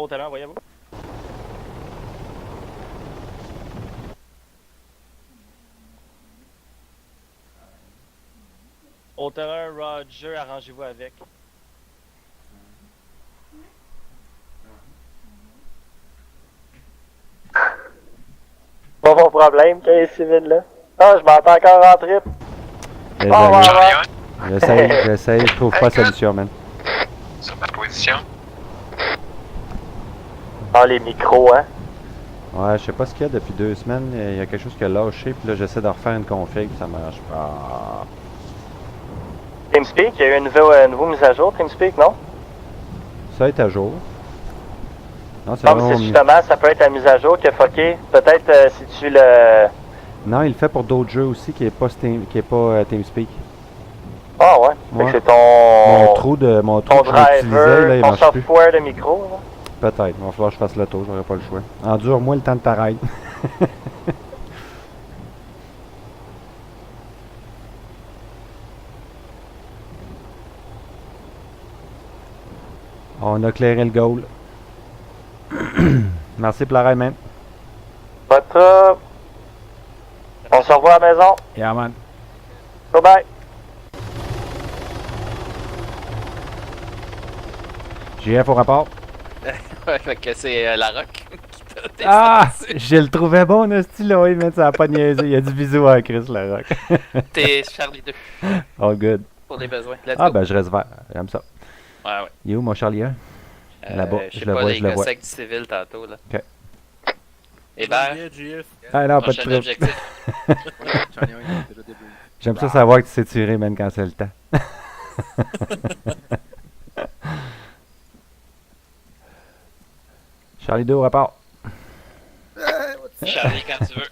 Au talent, voyez-vous. Au terrain, Roger, arrangez-vous avec. Pas mon problème, qu'il y ait civil là. Ah, je m'entends encore en trip. Désolé. J'essaye, je trouve pas de solution, man. Sur ma position. Ah, les micros, hein. Ouais, je sais pas ce qu'il y a depuis 2 semaines. Il y a quelque chose qui a lâché, puis là, j'essaie de refaire une config, puis ça marche pas. TeamSpeak, il y a eu une nouveau mise à jour, TeamSpeak, non? Ça est à jour. Non, c'est Non, mais c'est justement, ça peut être la mise à jour qui a fucké. Peut-être si tu le... Non, il le fait pour d'autres jeux aussi qui est pas, TeamSpeak. Ah ouais? Fait que c'est ton... Mon trou ton que j'utilisais, là, driver, il ton marche plus. software de micro, là. Peut-être, il va falloir que je fasse le tour, j'aurai pas le choix. Endure-moi le temps de ta ride. On a clairé le goal. Merci pour la ride, man. Pas de trouble. On se revoit à la maison. Yeah, man. Bye bye. JF au rapport. Ouais, fait que c'est la rock qui t'a testé dessus. Je le trouvais bon, Nasty, là, oui, mais ça a pas niaisé. Il y a du bisou à Chris, la rock. T'es Charlie 2 All good. pour les besoins. Let's go. Ben, je reste vert. J'aime ça. Ouais. Il est où, mon Charlie 1? Là-bas, Je sais je le pas, vois, les je le vois. gossecs du civil tantôt, là. Ok. Hébert, Ah non, pas de prochain trouble. objectif. J'aime ça savoir que tu sais tirer, même quand c'est le temps. Charlie 2 au rapport. Charlie, quand tu veux.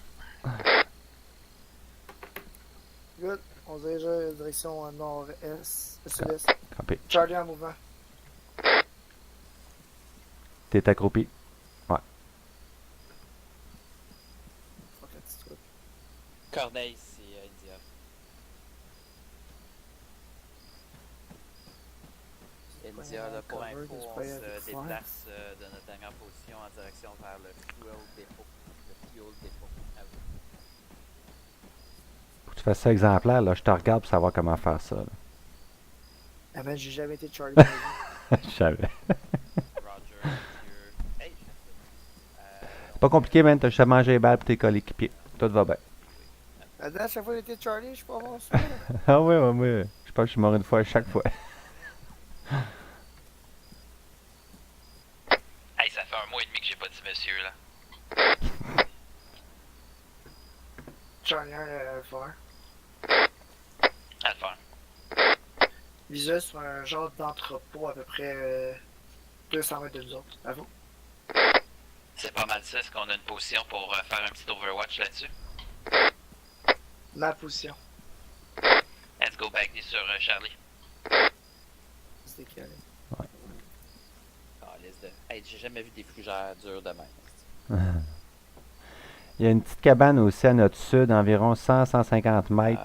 Good. On se dirige direction nord-est, sud-est. Copy. Charlie en mouvement. T'es accroupi. Ouais. Fuck la petite truc. Corneille, c'est India. India, là, pour info, on se déplace de notre dernière position en direction vers le fuel depot. À vous. Faut que tu fasses ça exemplaire, là. Je te regarde pour savoir comment faire ça. Là. Ah ben, j'ai jamais été Charlie. dans ma vie. Je savais. Roger, Dieu. Hey, Pas compliqué, man. T'as juste à manger les balles pis tes coéquipiers. Tout va bien. La dernière chaque fois que j'ai été Charlie, je suis pas bon sûr. Ah ouais, ouais, ouais. Je pense que je suis mort une fois à chaque fois. Hey, ça fait 1 mois et demi que j'ai pas dit monsieur, là. Charlie 1 le faire. À le faire. Visuel sur un genre d'entrepôt à peu près 200 mètres de nous autres. À vous. C'est pas mal ça. Est-ce qu'on a une position pour faire un petit Overwatch là-dessus? Ma position. Let's go back sur Charlie. C'est décalé. Ah, liste de... Hey, j'ai jamais vu des fougères dures de même. Il y a une petite cabane aussi à notre sud, environ 100-150 mètres,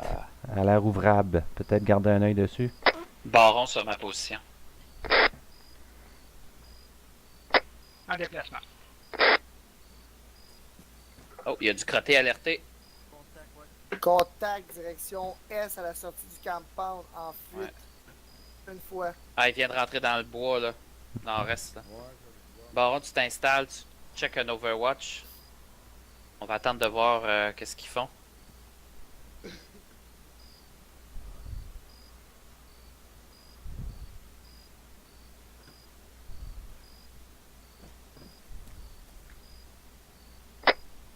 à l'air ouvrable. Peut-être garder un œil dessus. Baron sur ma position. En déplacement. Oh, il y a du crotté alerté. Contact direction S à la sortie du compound en fuite. Une fois. Ah, il vient de rentrer dans le bois, là. Nord-est, là. Baron, tu t'installes, tu check un Overwatch. On va attendre de voir qu'est-ce qu'ils font.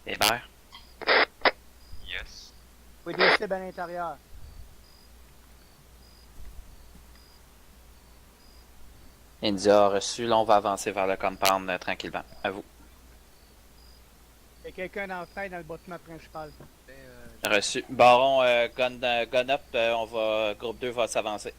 Hébert. Yes. Oui, des cibles à l'intérieur. India a reçu, là on va avancer vers le compound tranquillement. À vous. Il y a quelqu'un dans la fenêtre dans le bâtiment principal. Reçu. Baron, gun up, on va. Groupe 2 va s'avancer.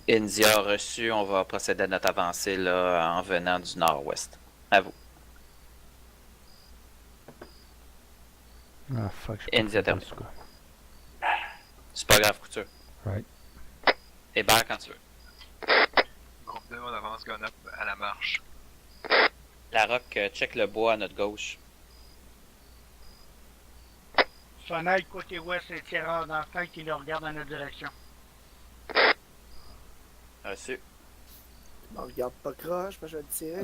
India reçu, on va procéder à notre avancée là, en venant du nord-ouest. À vous. Ah, fuck, je India peux pas terminé. faire ça. C'est pas grave, couture. Right. Hébert quand tu veux. Groupe 2, on avance gun up à la marche. La rock, check le bois à notre gauche. Sonal côté ouest, un tireur dans le flanc qui le regarde dans notre direction. Reçu. Bon, regarde pas croche, parce que je vais le tirer.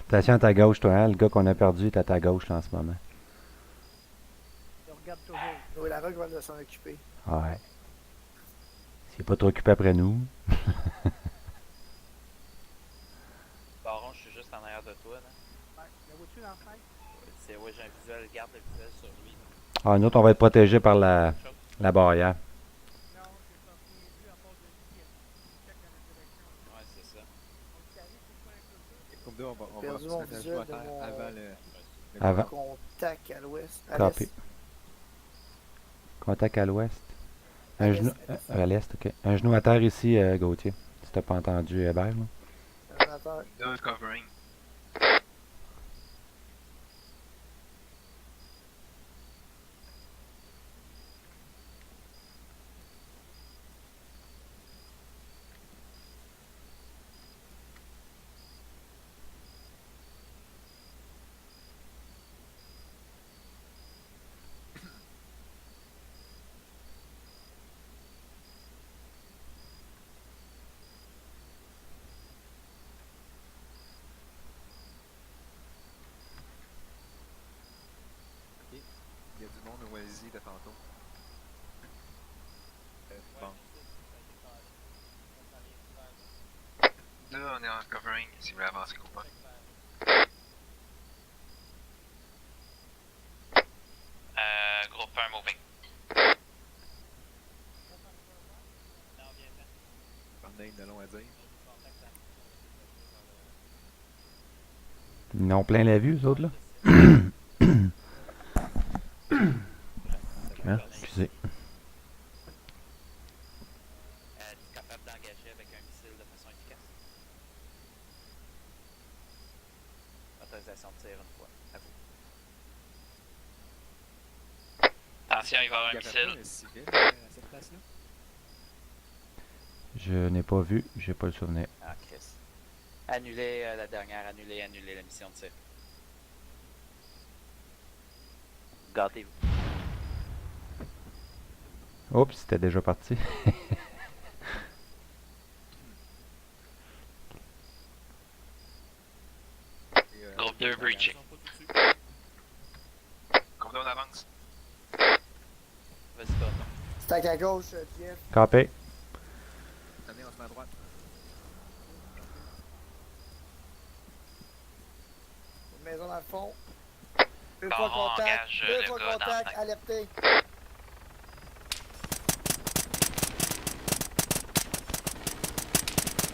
Attention à ta gauche, toi, hein? Le gars qu'on a perdu est à ta gauche là, en ce moment. Il regarde toujours. Oui, la rock va s'en occuper. Ouais. S'il n'est pas trop occupé après nous. Baron, je suis juste en arrière de toi. Là. Ouais, le vois-tu dans le flanc? C'est, ouais, j'ai un visuel, garde le visuel sur lui. Ah, nous autres, on va être protégés par la barrière. Non, j'ai pas rien vu à part de lui qui check dans notre direction. Ouais, c'est ça. On le carré, c'est quoi un peu ça? Groupe 2, on va Perdu se mon mettre à visuel genoux à de terre mon- avant le Avant. Contact à l'ouest. À Copy. l'est. Contact à l'ouest. À Un l'est, genou. à l'est. À l'est, ok. Un genou à terre ici, Gauthier. Si t'as pas entendu Hébert, là. Attends, 2 covering. Il y a du monde au Wallis de tantôt. Bon. 2, on est en covering si vous voulez avancer ou pas. Groupe 1 moving. Pas de name de long à dire. Ils n'ont plein la vue, eux autres, là. Hein? Excusez. Es-tu capable d'engager avec un missile de façon efficace? Autorisation de tir une fois. À vous. Attention, il va y avoir Il y un avait missile. pas un civil à cette place-là? Je n'ai pas vu, j'ai pas le souvenir. Ah, Chris. Annulez la dernière, annulez la mission de tir. Gâtez-vous. Oups, c'était déjà parti. Groupe 2 breaching. Groupe 2, on avance. Vas-y, toi. stack à gauche, Jeff. Copy. Attendez, on se met à droite. Une maison dans le fond. Une Bon, fois on contact. engage Deux le fois gars dans contact, le alerté.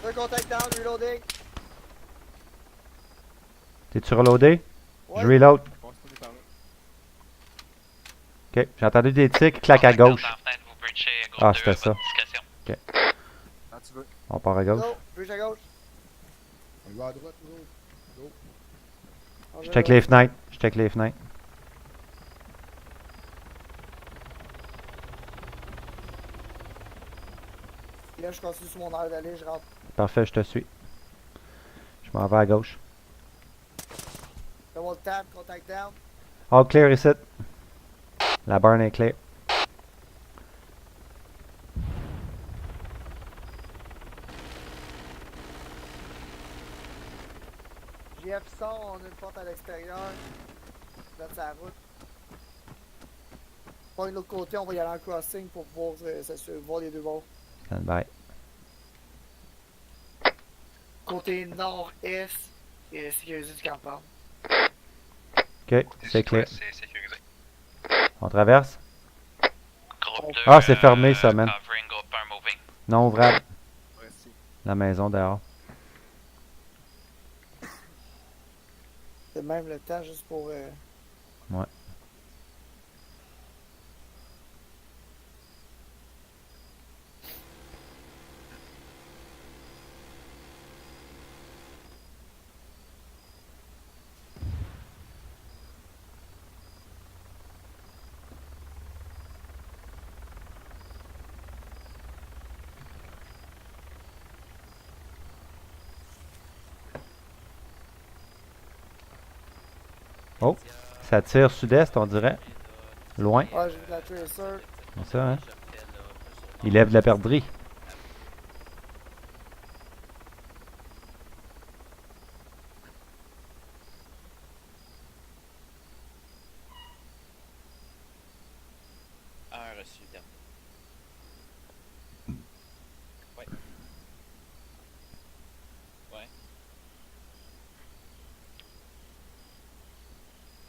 Deux contacts down, reloading. T'es-tu reloadé? Ouais. Je reload. On passe pas par là. Ok, j'ai entendu des tirs qui claquent à gauche. Ah, c'était ça. Quand tu veux. On part à gauche. Go, bouge à gauche. On va à droite, nous autres. Go. Je check les fenêtres. Je check les fenêtres. Et là, je continue sur mon aire d'aller, je rentre. Parfait, je te suis. Je m'en vais à gauche. Double tap, contact down. All clear ici. La burn est clear. JF sort, on a une porte à l'extérieur. Là, c'est la route. Pas de l'autre côté, on va y aller en crossing pour pouvoir voir les deux bords. Stand by. Côté nord-est, et sécurisé du campement. Ok, c'est clair. C'est sécurisé. On traverse. Groupe 2, Ah, c'est fermé, ça, man. Covering, groupe 1 moving. Non ouvrable. Restez. La maison dehors. C'est même le temps juste pour. Ouais. Oh, ça tire sud-est, on dirait. Loin. Ah, j'ai vu la tracer. C'est ça, hein? Il lève de la perdrix. Un reçu, dernier. Ouais. Ouais.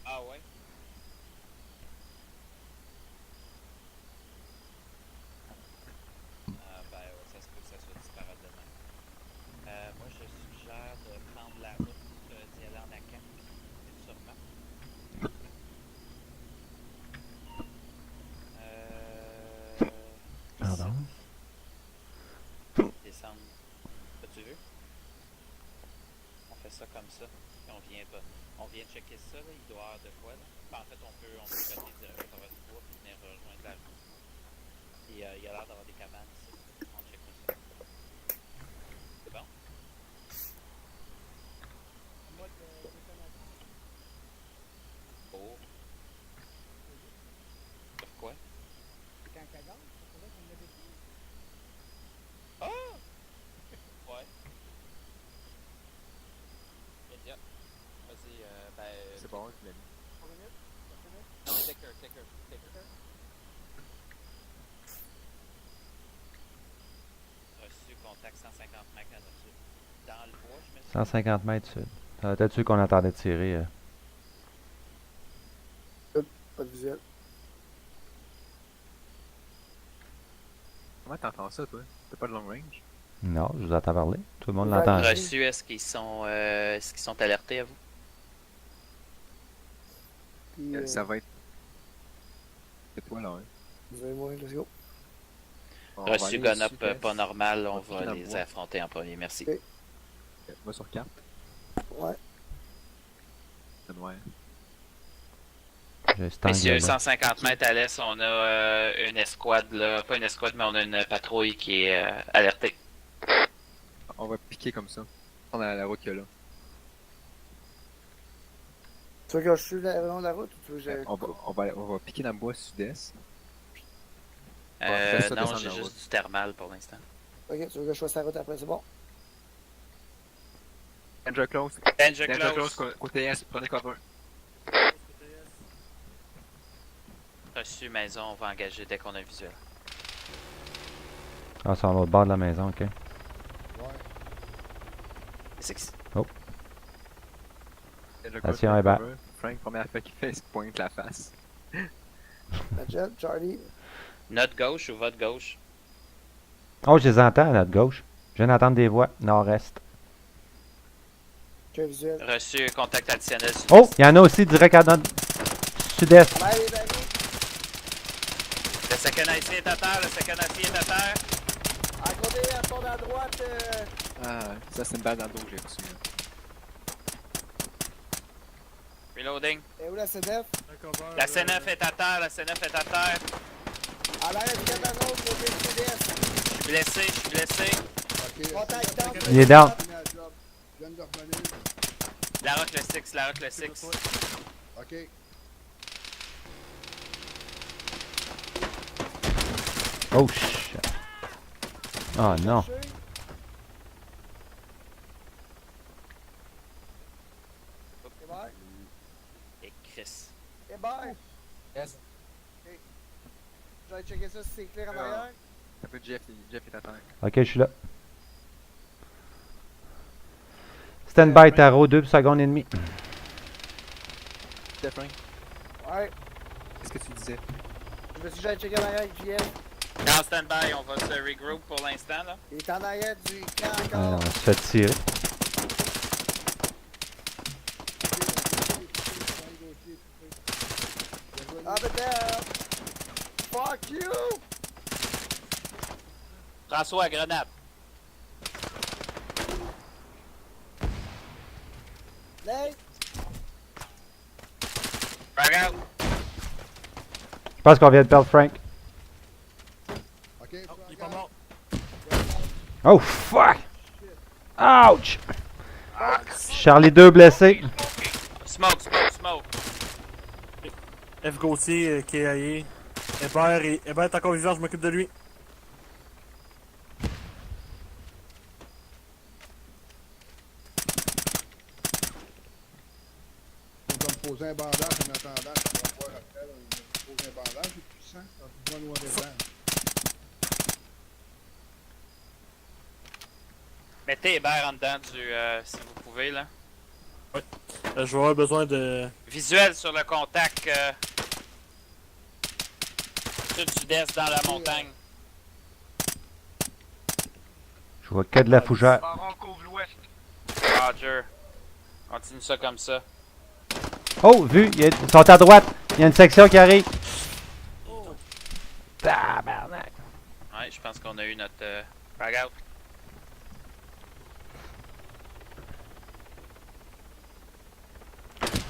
Ah ouais? Ben ouais, ça se peut que ça soit disparate demain. Moi je suggère de prendre la route d'y aller en Acan. Sûrement. Pardon. Descendre. As-tu vu? On fait ça comme ça. Puis on vient checker ça, là. Il doit y avoir de quoi, là. Ben, en fait, on peut coter direct sur le bois puis venir rejoindre la rue. Puis il y a l'air d'avoir des cabanes ici. On check ça. C'est bon? Mode détonation. Oh. Pourquoi? Quand elle gagne, c'est pour ça qu'on l'a détruit. Ah! Ouais. Média. Vas-y, C'est bon, je l'ai mis. 3 minutes. 4 minutes. Non, Ticker. Reçu, contact 150 mètres là-dessus. Dans le bois, je mets ça. 150 mètres sud. Ça va être sûr qu'on entendait tirer. Pas de visuel. Comment t'entends ça, toi? T'as pas de long range? Non, je vous entends parler. Tout le monde Ouais, l'entend. Reçu, est-ce qu'ils sont alertés à vous? Puis, Ça va être... C'est toi, là, hein? vous avez moins, let's go. On va Reçu, aller gun up, sud-est. pas normal, on On va va piquer dans le les bois. affronter en premier, merci. Ok. Va sur carte. Ouais. C'est noir. J'ai cet Messieurs, angle-là. 150 mètres à l'est, on a une escouade, là. Pas une escouade, mais on a une patrouille qui est alertée. On va piquer comme ça. On a la route qu'il y a là. Tu veux que je suive le long de la route ou tu veux que je... On va piquer dans le bois sud-est. Non, descendre j'ai la juste route. du thermal pour l'instant. Ok, tu veux que je fasse la route après, c'est bon? Danger close. Danger Danger close. close, côté est, prenez cover. Reçu, maison, on va engager dès qu'on a un visuel. Ah, c'est en l'autre bord de la maison, ok. Ouais. C'est que- Danger Attention, prenez Hébert. cover. Frank, première fois qu'il fait, il se pointe la face. La jet, Charlie. Notre gauche ou votre gauche? Oh, je les entends à notre gauche. Je viens d'entendre des voix. Nord-est. Ok, visuel. Reçu, contact additionnel. Oh, il y en a aussi direct à notre sud-est. Allez, les amis. Le second IC est à terre, le second IC est à terre. À côté, à fond à droite. Ah, ça c'est une balle dans le dos que j'ai reçue. là. Reloading. Et où la CDF? La C9 est à terre, la C9 est à terre. À l'arrière du cabanon, côté sud-est. Je suis blessé. Ok. Contact down. Il est down. Fini la job. Je viens de revenir. La rock le 6, la rock le 6. Ok. Oh, shit. Oh, non. Hébert? Et Chris. Hébert? Yes. Ok. Je vais checker ça si c'est clair en Ah. arrière. Ça peut Jeff est à terre. Ok, je suis là. Stand by, Taro, 2 secondes et demie. Jeff, Frank, Ouais. qu'est-ce que tu disais? Je me suis déjà checké en arrière avec JL. En stand-by, on va se regroup pour l'instant, là. Il est en arrière du camp Ah, encore. non, on se fait tirer. Ah, but there. Fuck you! François, grenade. Nate? Frag out. Je pense qu'on vient de perdre Frank. Ok. Il est pas mort. Oh, fuck! Ouch! Charlie 2 blessé. Smoke. F. Gauthier, KIA. Hébert est encore vivant, je m'occupe de lui. On va me poser un bandage en attendant. On va voir après. Là. Il me pose un bandage, c'est puissant. Quand tu vois noir et blanc. Mettez Hébert en dedans si vous pouvez, là. Je vais avoir besoin de... Visuel sur le contact sud-sud-est dans la montagne. Je vois que de la fougère. Baron couvre l'ouest. Roger. Continue ça comme ça. Oh, vu, ils sont à droite. Il y a une section qui arrive. Tabarnak. Ouais, je pense qu'on a eu notre frag out.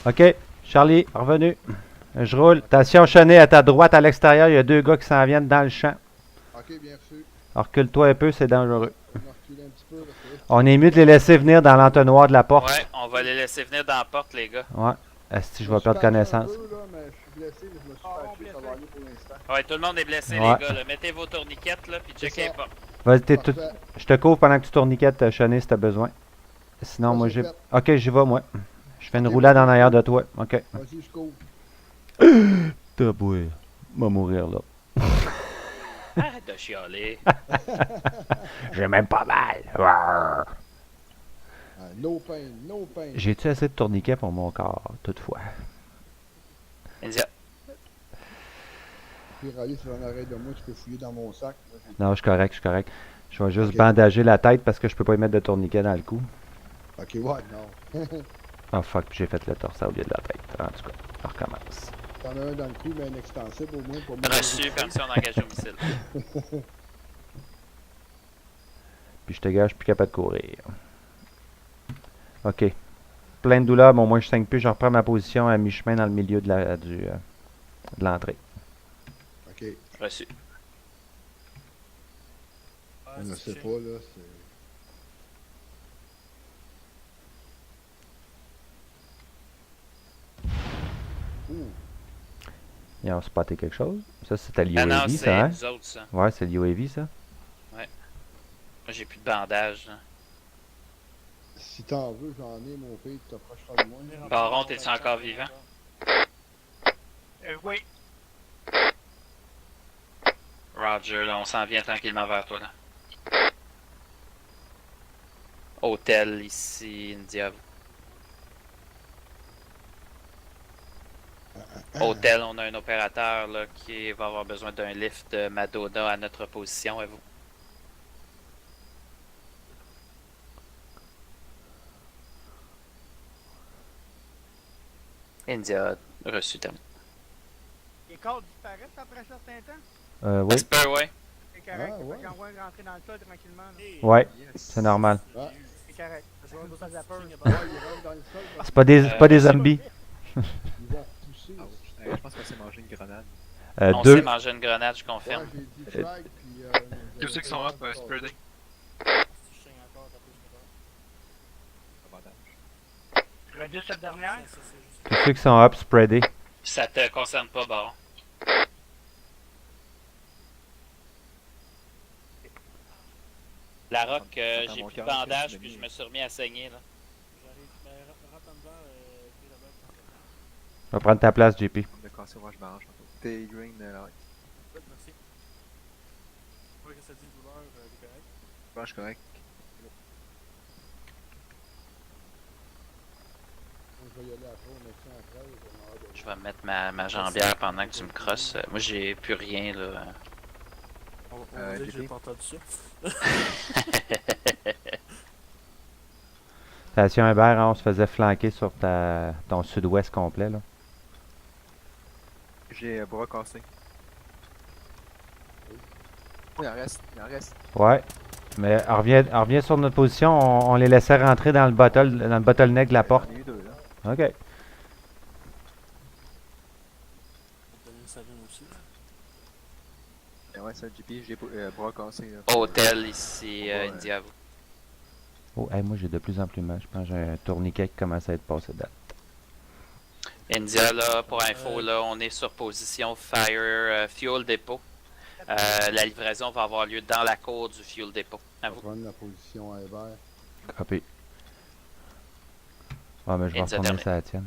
Ok, Charlie, revenu. Je roule. Attention, Chenet, à ta droite, à l'extérieur, il y a 2 gars qui s'en viennent dans le champ. Ok, bien reçu. Recule-toi un peu, c'est dangereux. On va reculer un petit peu. Parce que... On est mieux de les laisser venir dans l'entonnoir de la porte. Ouais, on va les laisser venir dans la porte, les gars. Ouais. Esti, je vais perdre connaissance. Un peu, là, mais je suis blessé, mais je me suis fâché. Ça va aller pour l'instant. Ouais, tout le monde est blessé, Ouais. les gars. Là. Mettez vos tourniquettes, là, puis checkez ça. pas. Vas-y, Parfait. je te couvre pendant que tu tourniquettes, Chenet, si t'as besoin. Sinon, Moi, moi, j'ai j'ai... fait. Ok, j'y vais, moi. Je fais une Ok, roulade vas-y. en arrière de toi. Ok. Vas-y, je cours. T'as boué. Va mourir, là. Arrête de chialer. J'ai même pas mal. Rouar. Ah, no pain, no pain. J'ai-tu assez de tourniquets pour mon corps, toutefois? India. Puis, aller sur un arrêt de moi, tu peux fouiller dans mon sac. Moi, Non, je suis correct, je suis correct. Je vais juste Ok. bandager la tête parce que je peux pas y mettre de tourniquet dans le cou. Ok, ouais, non. Ah fuck, j'ai fait le torse au lieu de la tête. En tout cas, on recommence. T'en as un dans le cou, mais un extensible au moins pour moi. Reçu, permission d'engager au missile. Puis je te gage, je suis plus capable de courir. Ok. Plein de douleur, mais au moins je saigne plus. Je reprends ma position à mi-chemin dans le milieu de l'entrée. Ok, Reçu. on ne sait pas, là. C'est... Ouh, Ils ont spoté quelque chose. Ça, c'était Ah l'UAV, non, ça, c'est hein? nous autres, ça. Ouais, c'est l'UAV, ça. Moi, j'ai plus de bandage. Là. si t'en veux, j'en ai, mon père, tu t'approcheras de moi. Baron, t'es-tu encore vivant? Oui. Roger, là, on s'en vient tranquillement vers toi, là. Hôtel, ici, India. Hôtel, on a un opérateur, là, qui va avoir besoin d'un lift de Madonna à notre position, à vous. India, reçu, terminé. Les corps disparaissent après un certain temps. Oui. Ça se peut, ouais. C'est correct. Ah, ouais. J'envoie rentrer dans le sol tranquillement. là. Ouais, c'est normal. Ah, C'est correct. Je vais pas zapper. ouais, il rentre dans le sol, parce C'est pas des zombies. qu'ils vont repousser. Je pense qu'on s'est mangé une grenade. On Deux. s'est mangé une grenade, je Ouais, confirme. j'ai dit frag, puis... Tous ceux qui sont up, spreading. Redis cette dernière. Tous ceux qui sont up, spreadés. Ça te concerne pas, Baron. La rock, Attends, j'ai mon plus de cœur, bandage, c'est puis je fini. me suis remis à saigner, là. Je vais prendre ta place, JP. On a cassé, moi je m'arrange un peu. T'es green, là. Merci. Ouais, que ça dit douleur, correct. Je mange correct. Je vais y aller après, on met ça après. on a hâte de- Je vais mettre ma jambière pendant que tu me crosses. Moi, j'ai plus rien, là. On va dire que j'ai JP. pas entendu ça. Station Hébert, hein, on se faisait flanquer sur ton sud-ouest complet, là. J'ai bras cassé. Il en reste, il en reste. Ouais. Mais reviens sur notre position. On les laissait rentrer dans le bottleneck de la porte. J'en ai eu deux, là. OK. On va donner une saline aussi. Ouais, ça, JP, j'ai bras cassé. Là. Hôtel, ici, Ouais. India, vous. Oh, hey, moi, j'ai de plus en plus mal. Je pense que j'ai un tourniquet qui commence à être passé date. India, là, pour info, là, on est sur position Fuel Depot. La livraison va avoir lieu dans la cour du Fuel Depot. À On va vous. prendre la position à Hébert. Copy. Ah, mais je vais India retourner terminé. ça à la tienne.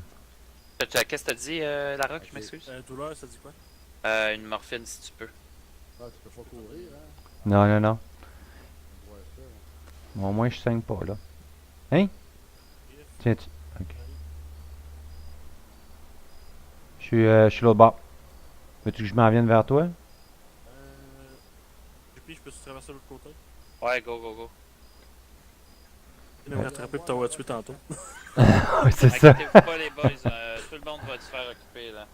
Qu'est-ce que t'as dit, La Rock, je m'excuse? Douleur, ça dit quoi? Une morphine, si tu peux. Ah, tu peux pas courir, hein? Non, non, non. On voit ça. Au moins, je saigne pas, là. Hein? Tiens, tu... Ok. Je suis l'autre bord. Veux-tu que je m'en vienne vers toi? Puis je peux traverser de l'autre côté? Ouais, go, go, go. Il m'a rattrapé pour t'avoir tué tantôt. Oui, c'est ça. Inquiétez-vous pas, les boys. Tout le monde va se faire occuper, là.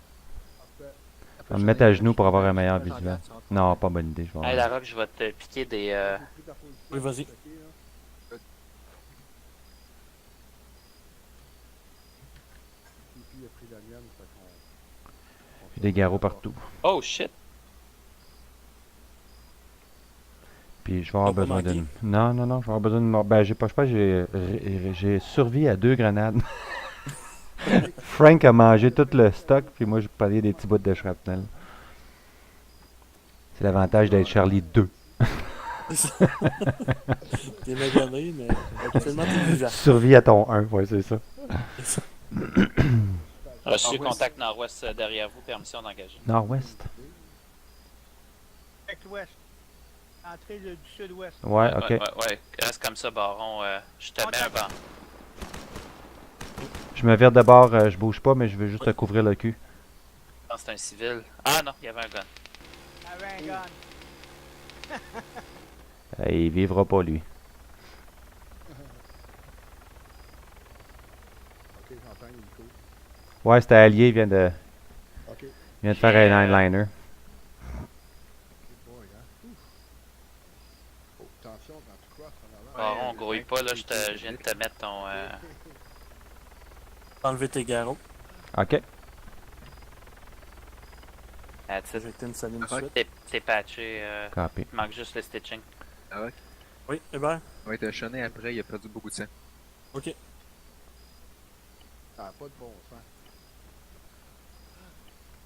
On va me mettre à genoux pour avoir un meilleur visuel. Non, pas bonne idée. Je vais Hey, La Rock, je vais te piquer des... J'ai pris ta position. Oui, vas-y. Ok, là. Pipi a pris la mienne, fait qu'on... J'ai des garrots partout. Oh, shit! Puis je vais avoir T'as pas besoin manqué? d'une... Non, non, non, je vais avoir besoin d'une... Ben, j'ai pas, je pense que j'ai survécu à 2 grenades. Frank a mangé tout le stock, puis moi, j'ai payé des petits bouts de shrapnel. C'est l'avantage d'être Charlie 2. T'es magané, mais actuellement t'es vivant. Survie à ton 1, ouais, c'est ça. Reçu, contact nord-ouest derrière vous, permission d'engager. Nord-ouest. Direct ouest. Entrée du sud-ouest. Ouais, ok. Ouais. Reste comme ça, Baron. Je te mets un banc. Je me vire de bord, je bouge pas, mais je veux juste te couvrir le cul. Je pense que c'est un civil. Ah non, il y avait un gun. Avec un gun. Il vivra pas, lui. Ok, j'entends Nico. Ouais, c'était allié, il vient de Ok. faire un nine-liner. Good boy, hein? Ouf. Oh, attention quand tu crosses en avant. Baron, grouille pas, là, je viens de te mettre ton... Enlever tes garrots. Ok. That's it. Injecter une saline de suite. T'es patché, Copy. il manque juste le stitching. Ah ouais? Oui, Hébert. On va être choné après, il a perdu beaucoup de sang. Ok. Ça n'a pas de bon sens.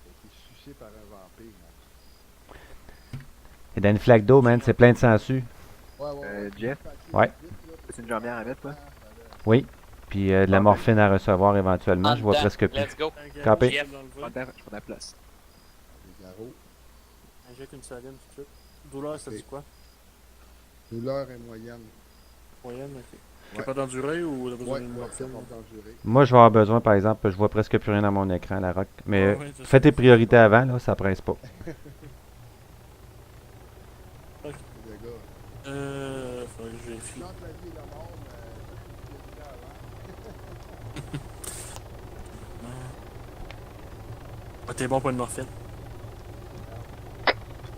Il a été sucé par un vampire. Là. Et dans une flaque d'eau, man, c'est plein de sangsues. Ouais. Jeff? Ouais. C'est une jambière à mettre, toi? Oui. Puis de la morphine à recevoir éventuellement, En je vois dedans. presque plus. Let's go. Capé. Jeff. Je prends de la place. Les garrots. Injecte une saline tout de suite. Douleur, ça Ok. dit quoi? Douleur est moyenne. Moyenne, ok. T'es Ouais. pas d'endurer ou t'as besoin Ouais, d'une ça morphine? va d'endurer. Moi, je vais avoir besoin, par exemple, je vois presque plus rien dans mon écran, la rock. Mais Ah ouais, c'est fais ça. tes priorités avant, là, ça presse pas. Les gars. Faudrait que je vérifie. Entre la vie et la mort, mais... Ah, t'es bon pour une morphine.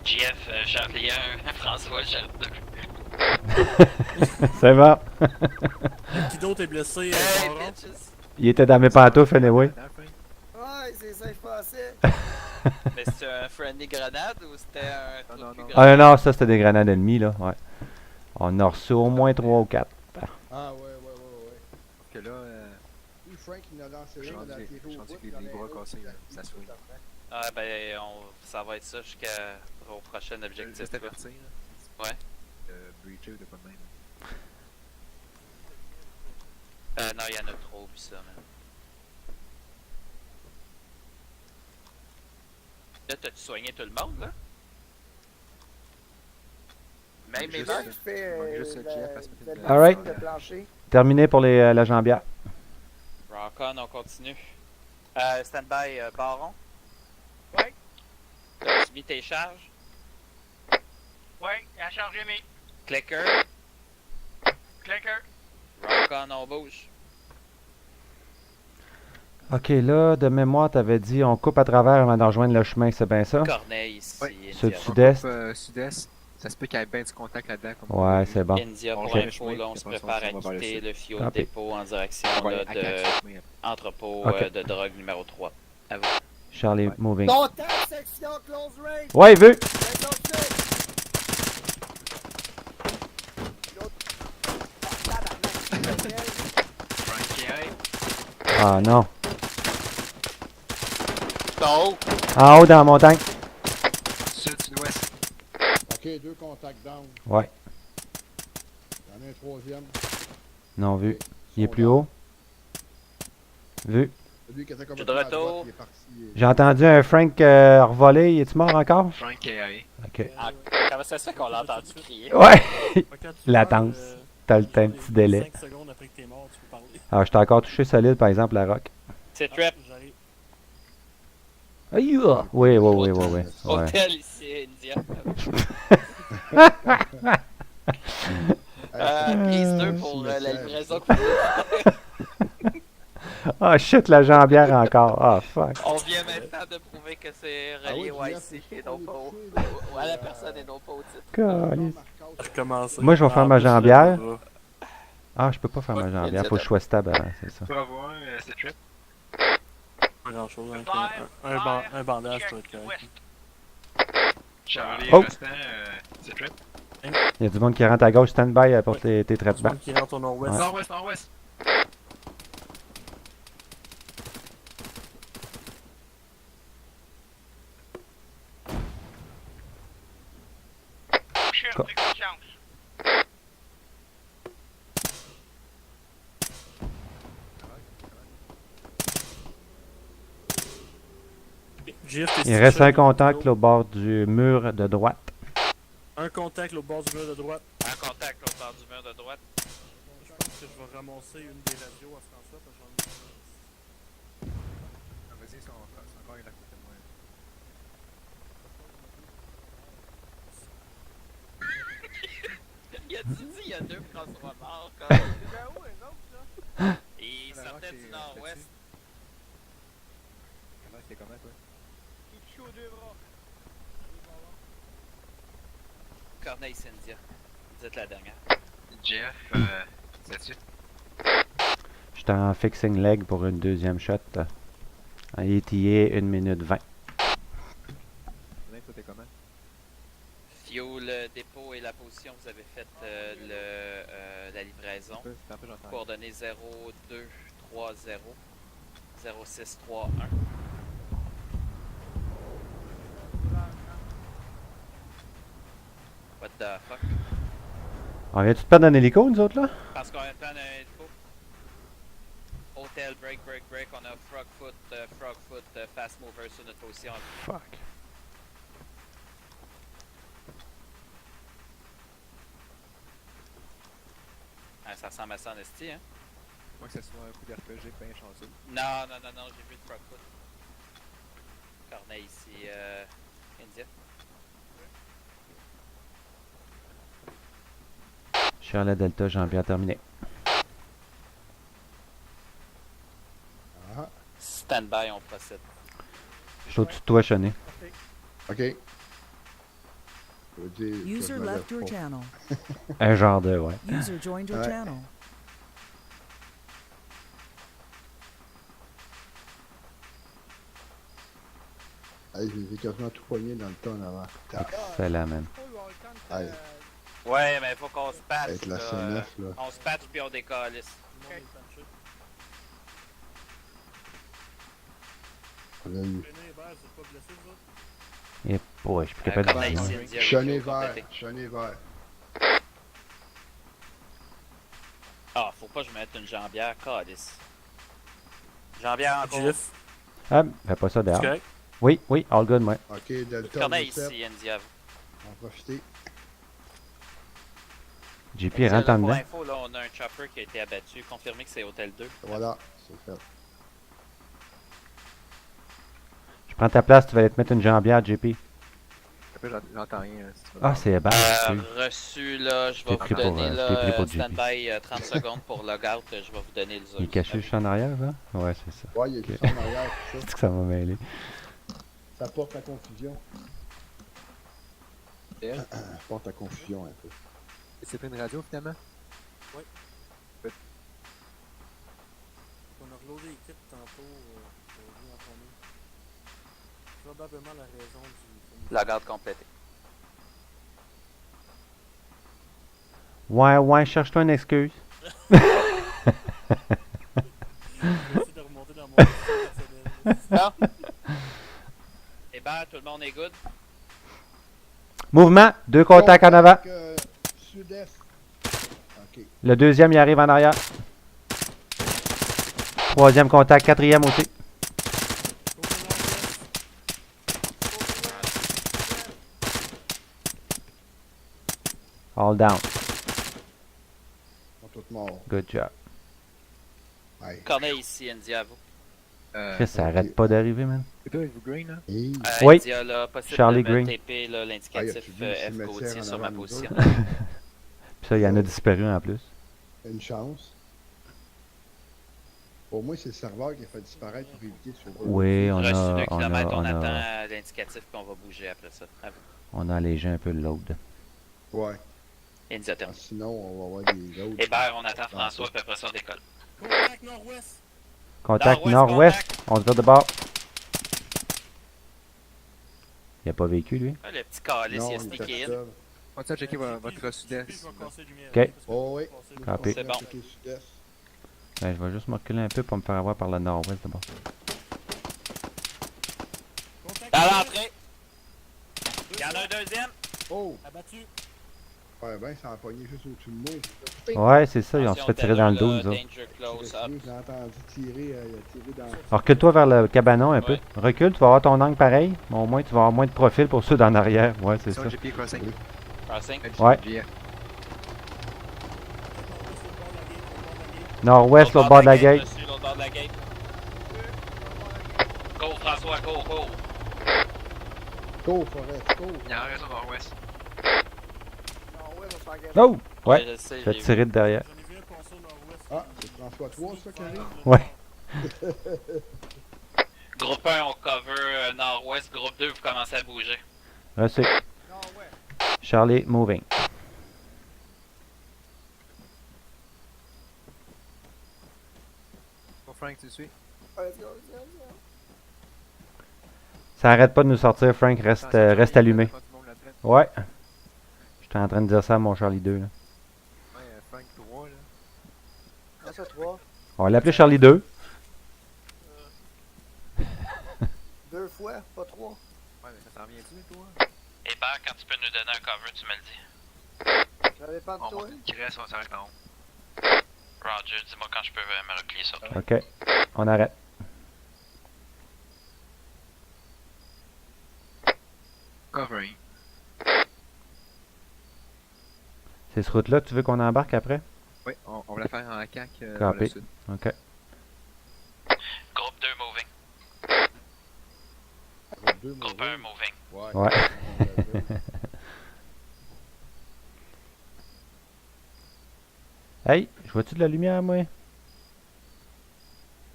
Jeff, Charlie 1, François, Charlie 2. C'est bon. Qui d'autre est blessé? Hey, Baron? bitches! Il était dans mes pantoufles, anyway. Ouais, c'est ça que je pensais. Mais c'était un friendly grenade ou c'était un truc non, plus non. grand? Ah non, ça c'était des grenades ennemies, là. Ouais. On a reçu au moins 3 ou 4. Ah ouais. Parce que là, Oui, Frank, il en a lancé je un, il a tiré au pense bout, que il y en a les un bras autre cassés, qui l'a ça se pris fait. tout après. Ah ben, ça va être ça jusqu'au prochain objectif. Juste à là. partir, Ouais. Breacher ou de pas de même. Non, il y en a trop, puis ça, man. Là, t'as-tu soigné tout le monde, là? Même Juste- Hébert? Je fais Il manque juste le Jeff à se mettre une- Alright. de plancher. Terminé pour la jambière. Rock on, on continue. Stand-by, Baron. Ouais. T'as suivi tes charges? Ouais, à charger mes. Clicker. Clicker. Rock on, on bouge. Ok, là, de mémoire, t'avais dit on coupe à travers avant de rejoindre le chemin, c'est bien ça? Corneille ici, Ouais. India. Sud-est. Sud-est, ça se peut qu'il y ait bien du contact là-dedans. Comme Ouais, c'est bon. India, pour Ok. info, là, on se Après ça, prépare à on va vers le quitter sud. le fuel Copy. dépôt en direction On va là, aller à de quatre, mais entrepôt Ok. de drogue numéro 3. À vous. Charlie Ouais. moving. Contact, section, close range. Ouais, vu! Section 6. L'autre. Ah, tabarnak. Frankie, hey. Ah non. sont où? En haut dans la montagne. Sud, sud-ouest. Ok, 2 contacts down. Ouais. Il y en a un troisième. Non vu. Ok, Il est sont plus down. haut. Vu. Celui qui était Je suis de complètement à droite, retour. il est parti. J'ai entendu un Frank revoler. Il est-tu mort encore? Frank KAE. Ok. Ah, comment ça se fait qu'on l'a entendu crier? Ouais! Fait que quand tu Latence. meurs, T'as le temps, un les petit délai. 5 secondes après que t'es mort, tu peux parler. Alors, je t'ai encore touché solide, par exemple, la rock. C'est trap. J'arrive. Aïe! Oui, oui, oui, oui, oui. Ouais. Hôtel ici, India. Prise 2 pour la livraison. Ah, shit, la jambière encore. Ah, fuck. On vient maintenant de prouver que c'est relié au JF, IC et non pas touché, à la personne et non pas au titre. Calisse. Recommencer. Moi, je vais faire En ma plus, jambière. là, Ah, je peux pas faire ma jambière. Faut que je sois stable avant, c'est ça. Pour avoir c'est trip. Pas grand chose. Hein, Five, un bandage, check ça va être correct. west. Charlie, Oh. restant, c'est trip. Il y a du monde qui rentre à gauche, stand-by pour tes Du traitements. monde qui rentre au nord-ouest. Ouais. Nord-ouest, nord-ouest. Shit, Co- take a chance. JF, t'es Il reste un seul, contact là. au bord du mur de droite. Un contact là, au bord du mur de droite. Un contact au bord du mur de droite. Je pense que je vais ramasser une des radios à François parce que j'en ai. Ah, vas-y, c'est encore il à côté de moi. Il a dit, il y a deux François morts. C'est vers où, les autres, là? Il La sortait roche, du c'est nord-ouest. Comment c'est comment, toi? Qui chaud deux bras. Corneille Cynthia. Vous êtes la dernière. Jeff, c'est-tu? J'étais en fixing leg pour une deuxième shot. En ETA 1 minute 20. René, toi, t'es comment? Fuel dépôt et la position, vous avez fait la livraison. Un peu, j'entends. Coordonnées 0230 0631. What the fuck? On vient-tu de perdre un hélico, nous autres, là? Parce qu'on a plein d'un dépôt. Hôtel, break, break, break. On a Frogfoot, fast mover sur notre position. Fuck. Ah, ça ressemble à ça en esti, hein? Moi, que ce soit un coup d'RPG bien chanceux. Non, non, non, non, j'ai vu le Frogfoot. Corneille ici, India. Charlotte Delta, jambière terminée. Ah, Stand by, on procède. Je suis au-dessus de toi, Chené. ok. Ça veut dire que je User me lève left your pas. channel. Un genre de, ouais. User joined your Ouais. channel. Hey, j'ai quasiment tout poigné dans le tas en avant. Excellent, man. Faut avoir le temps de Aïe. Ouais, mais faut qu'on se patche. Avec la là, CNF, là. On se patche puis on décalisse. Tout le monde est patché. On a eu René Hébert, vous êtes pas blessé, vous autres? Et ouais, je suis plus capable Corneille de ici, dire. India. Chené oui, faut vert. compléter. Chené vert. Ah, faut pas que je mette une jambière, calice. Jambière encore. JF, Ah, fais pas ça c'est dehors. correct? Oui, oui, all good, moi. Ok, Delta Corneille 17. ici, India. On va profiter. JP rentre en Pour dedans. info, là, on a un chopper qui a été abattu. Confirmé que c'est Hôtel 2. Voilà, c'est fait. Je prends ta place, tu vas aller te mettre une jambière, JP. Après, j'entends rien. Si tu veux. Ah, c'est bas. Reçu, là, je t'ai vais vous pris pour, donner, je t'ai pris pour là, JP. stand-by 30 secondes pour logout. Je vais vous donner le Il est caché juste en arrière, là? Ouais, c'est ça. Ouais, il y a Ok. juste en arrière, tout ça. C'est que ça m'a mêlé. Ça porte à confusion. Elle? Ça porte à confusion un peu. C'est pas une radio, finalement? On a reloadé les kits tantôt. Pour venir en tourner. Probablement la raison du. Logout complété. Ouais, ouais, cherche-toi une excuse. Je vais essayer de remonter dans mon personnel. Non? on est good. Mouvement, 2 contacts en avant. Sud-est. Ok. Le deuxième, il arrive en arrière. Troisième contact, quatrième aussi. All down. Ils sont tous morts. Good job. Ouais. Corneille ici, India, à vous. Chris, ça arrête pas d'arriver, man. C'est toi, vous green, là? Et... Oui. India, là, possible Charlie de me Green. TP là, l'indicatif Ah, y a-tu vu le F Gauthier cimetière sur en ma avant de nous position. Puis ça, il y en a disparu en plus. une chance. Au moins, c'est le serveur qui a fait disparaître pour éviter de se faire. Oui, on Reçu a, 2 on km, on a, on a, attend l'indicatif puis on va bouger après ça. À vous. on a allégé un peu le load. Ouais. India Ah, termine. sinon, on va avoir des autres. Hébert, on attend François puis après ça on décolle. Contact nord-ouest. Contact Nord-ouest, nord-ouest. On se va de bord. Il a pas vécu, lui. Ah, le petit calice, Non, il a il stické était in. seul. Continuez à checker votre Je vais sud-est. casser la lumière. Ok. Oh oui. Copy. C'est bon. Checker sud-est. Ben, je vais juste me reculer un peu pour me faire avoir par le nord-ouest d'abord. Contact À nord-ouest. l'entrée, il y en a un deuxième. Oh! Abattu. Ouais, ben, ça a pogné juste au-dessus de moi. Ouais, c'est ça, ils ont se fait tirer dans le dos, nous autres. Danger close up. J'ai entendu tirer, il a tiré dans... Alors, recule-toi vers le cabanon un peu. Ouais. Recule, tu vas avoir ton angle pareil, mais au moins tu vas avoir moins de profil pour ceux d'en arrière. Ouais, c'est C'est ça. un GP crossing. Crossing. Ouais. GF. Nord-ouest, l'autre bord de la gate. Dessus, l'autre bord de la gate. Go François, go, go. Go, Forest, go! Il y en a un au nord-ouest. Non, ouais, on va se faire gagner. Oh! Ouais, je sais, je vais j'ai vu. tirer de derrière. J'en ai vu un passer au nord-ouest. Ah, c'est François 3, ça, qui arrive? Ouais. Groupe 1, on cover nord-ouest. Groupe 2, vous commencez à bouger. Reçu. Non, ouais. Charlie, moving. Bon, Frank, tu le suis? Let's go, let's go, let's go. Ça arrête pas de nous sortir, Frank, reste, reste allumé. Quand tout le monde l'appelle. Ouais. J'étais en train de dire ça à mon Charlie 2. Là. Ouais, Frank 3, là. Ah, ça, 3. On va l'appeler Charlie 2. 2 fois, pas 3. Ouais, mais ça s'en vient-tu, toi? Hébert, quand tu peux nous donner un cover, tu me le dis. Ça dépend de On toi. monte une crèche, on s'arrête en haut. Roger, dis-moi quand je peux me replier sur toi. OK. On arrête. Covering. C'est ce route-là que tu veux qu'on embarque après? Oui, on va la faire en CAC Copy. dans le sud. OK. Groupe 2, moving. Deux, Groupe mauvais. 1, moving. Ouais. Ouais. Hey, je vois-tu de la lumière, moi? Je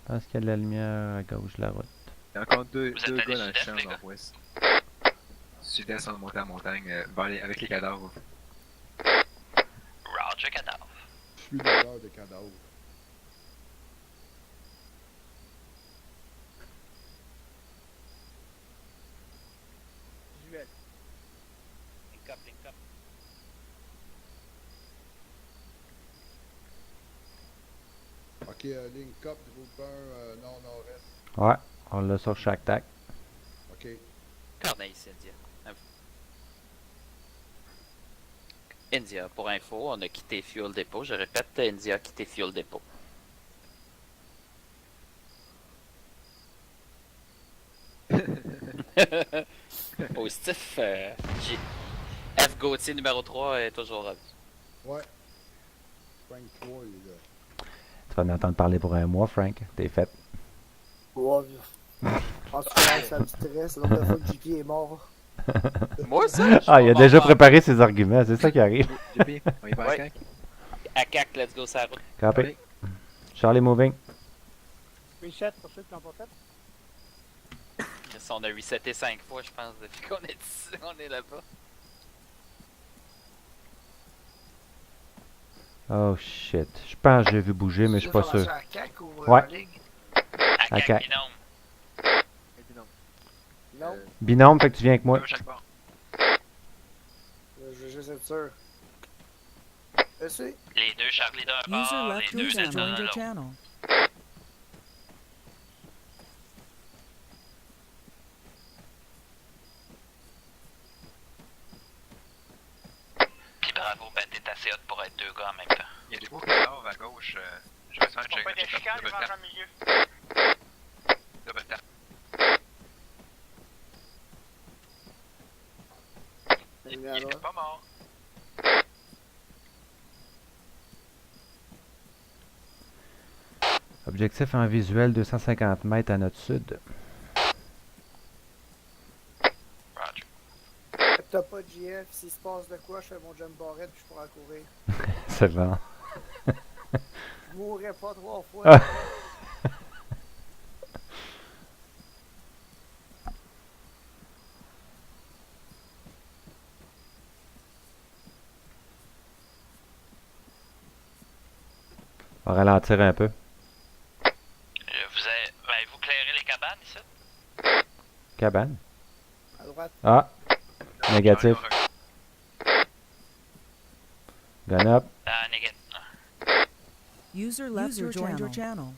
pense qu'il y a de la lumière à gauche de la route. Il y a encore deux Vous êtes gars allés dans le sud-est, champ les gars? nord-ouest. Sud-est, on monte à la montagne, avec les cadavres. Roger, cadavre. Je suis l'odeur de cadavre. Visuel. Link up, link up. Ok, link up, groupe 1, nord-nord-est. Ouais, on l'a sur chaque tac. Ok. Corneille ici, India. À vous. India, pour info, on a quitté Fuel Depot. Je répète, India a quitté Fuel Depot. Positif, F Gauthier numéro 3 est toujours là. Ouais. Frank 3, les gars. Tu vas m'entendre parler pour un mois, Frank. T'es fait. Ouais, en tout cas, ça me stresse. L'autre fois que JP est mort. Moi, ça? Ah, il a déjà préparé ses arguments, c'est ça qui arrive. JP, on y va à Ouais. CAC? À CAC, let's go, ça route. Copy. Charlie moving. Reset pour ceux qui l'ont pas fait. On a reseté 5 fois, je pense, depuis qu'on est ici, on est là-bas. Oh shit. Je pense que j'ai vu bouger, mais je suis pas sûr. À CAC ou Ouais. en ligne? À À CAC, CAC. binôme. Et puis non. Non, Binôme, fait que tu viens avec moi. Deux chaque bord. je veux juste être sûr. Je sais. Les deux Charlie d'un User bord, les left deux user Delta joined de your l'autre. channel. bravo, ben t'es assez hot pour être deux gars en même temps. Il y a des gros cadavres à gauche. Je vais faire un On check. fait des chicanes, Double je range tap. en milieu. Double tap. Il Il était pas mort. Objectif en visuel 250 mètres à notre sud. Roger. T'as pas de GF, s'il se passe de quoi, je fais mon jump barrette puis je pourrai courir. C'est bon. Je mourrai pas 3 fois. Ah. On va ralentir un peu. Vous clairez les cabanes ici? Cabane. À droite. Ah, négatif. Gun up. Négatif. User left or joined your channel.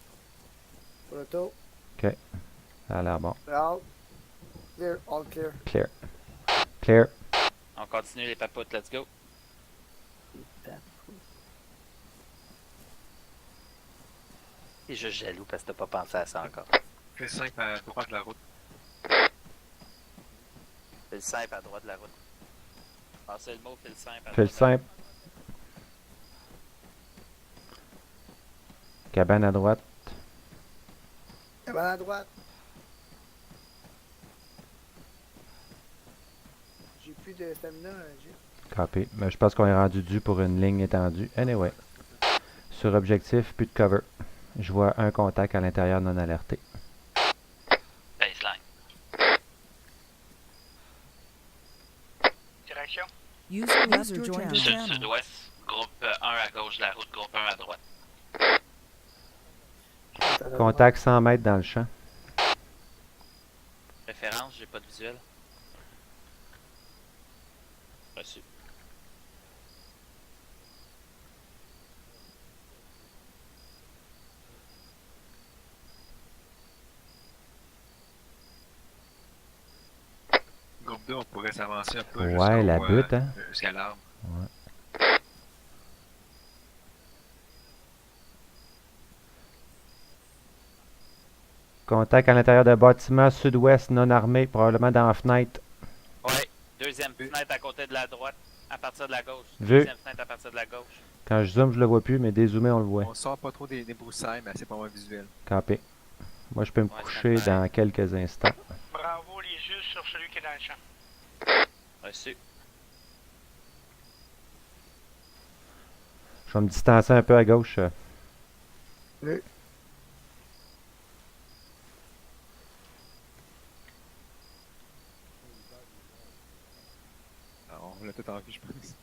Pour le tour. Ça a l'air bon. Out. Clear. All clear. Clear. Clear. On continue les papoutes, let's go. T'es juste jaloux parce que t'as pas pensé à ça encore. Fais 5 à droite de la route. Fais le simple à droite de la route. Passez le mot, fais le simple à Fais le droite de la route. simple. Cabane à droite. Cabane à droite. J'ai plus de stamina, j'ai. Copy. Mais je pense qu'on est rendu dû pour une ligne étendue. Anyway. Sur objectif, plus de cover. Je vois un contact à l'intérieur non alerté. Baseline. Direction. User left or joined your channel. Sud-sud-ouest, groupe 1 à gauche de la route, groupe 1 à droite. Contact 100 mètres dans le champ. Référence, j'ai pas de visuel. Reçu. Groupe 2, on pourrait s'avancer un peu. Ouais, la butte, hein. Jusqu'à l'arbre. Ouais. Contact à l'intérieur de bâtiment sud-ouest non armé, probablement dans la fenêtre. Ouais, deuxième fenêtre à côté de la droite, à partir de la gauche. Vu. Deuxième fenêtre à partir de la gauche. Quand je zoome, je le vois plus, mais dézoomé, on le voit. On sort pas trop des broussailles, mais assez pas moins visuel. Campé. Moi, je peux me Ouais, coucher ça me dans quelques instants. Bravo les yeux sur celui qui est dans le champ. Reçu. Je vais me distancer un peu à gauche. Oui. Alors, on l'a tout en vue, je pense.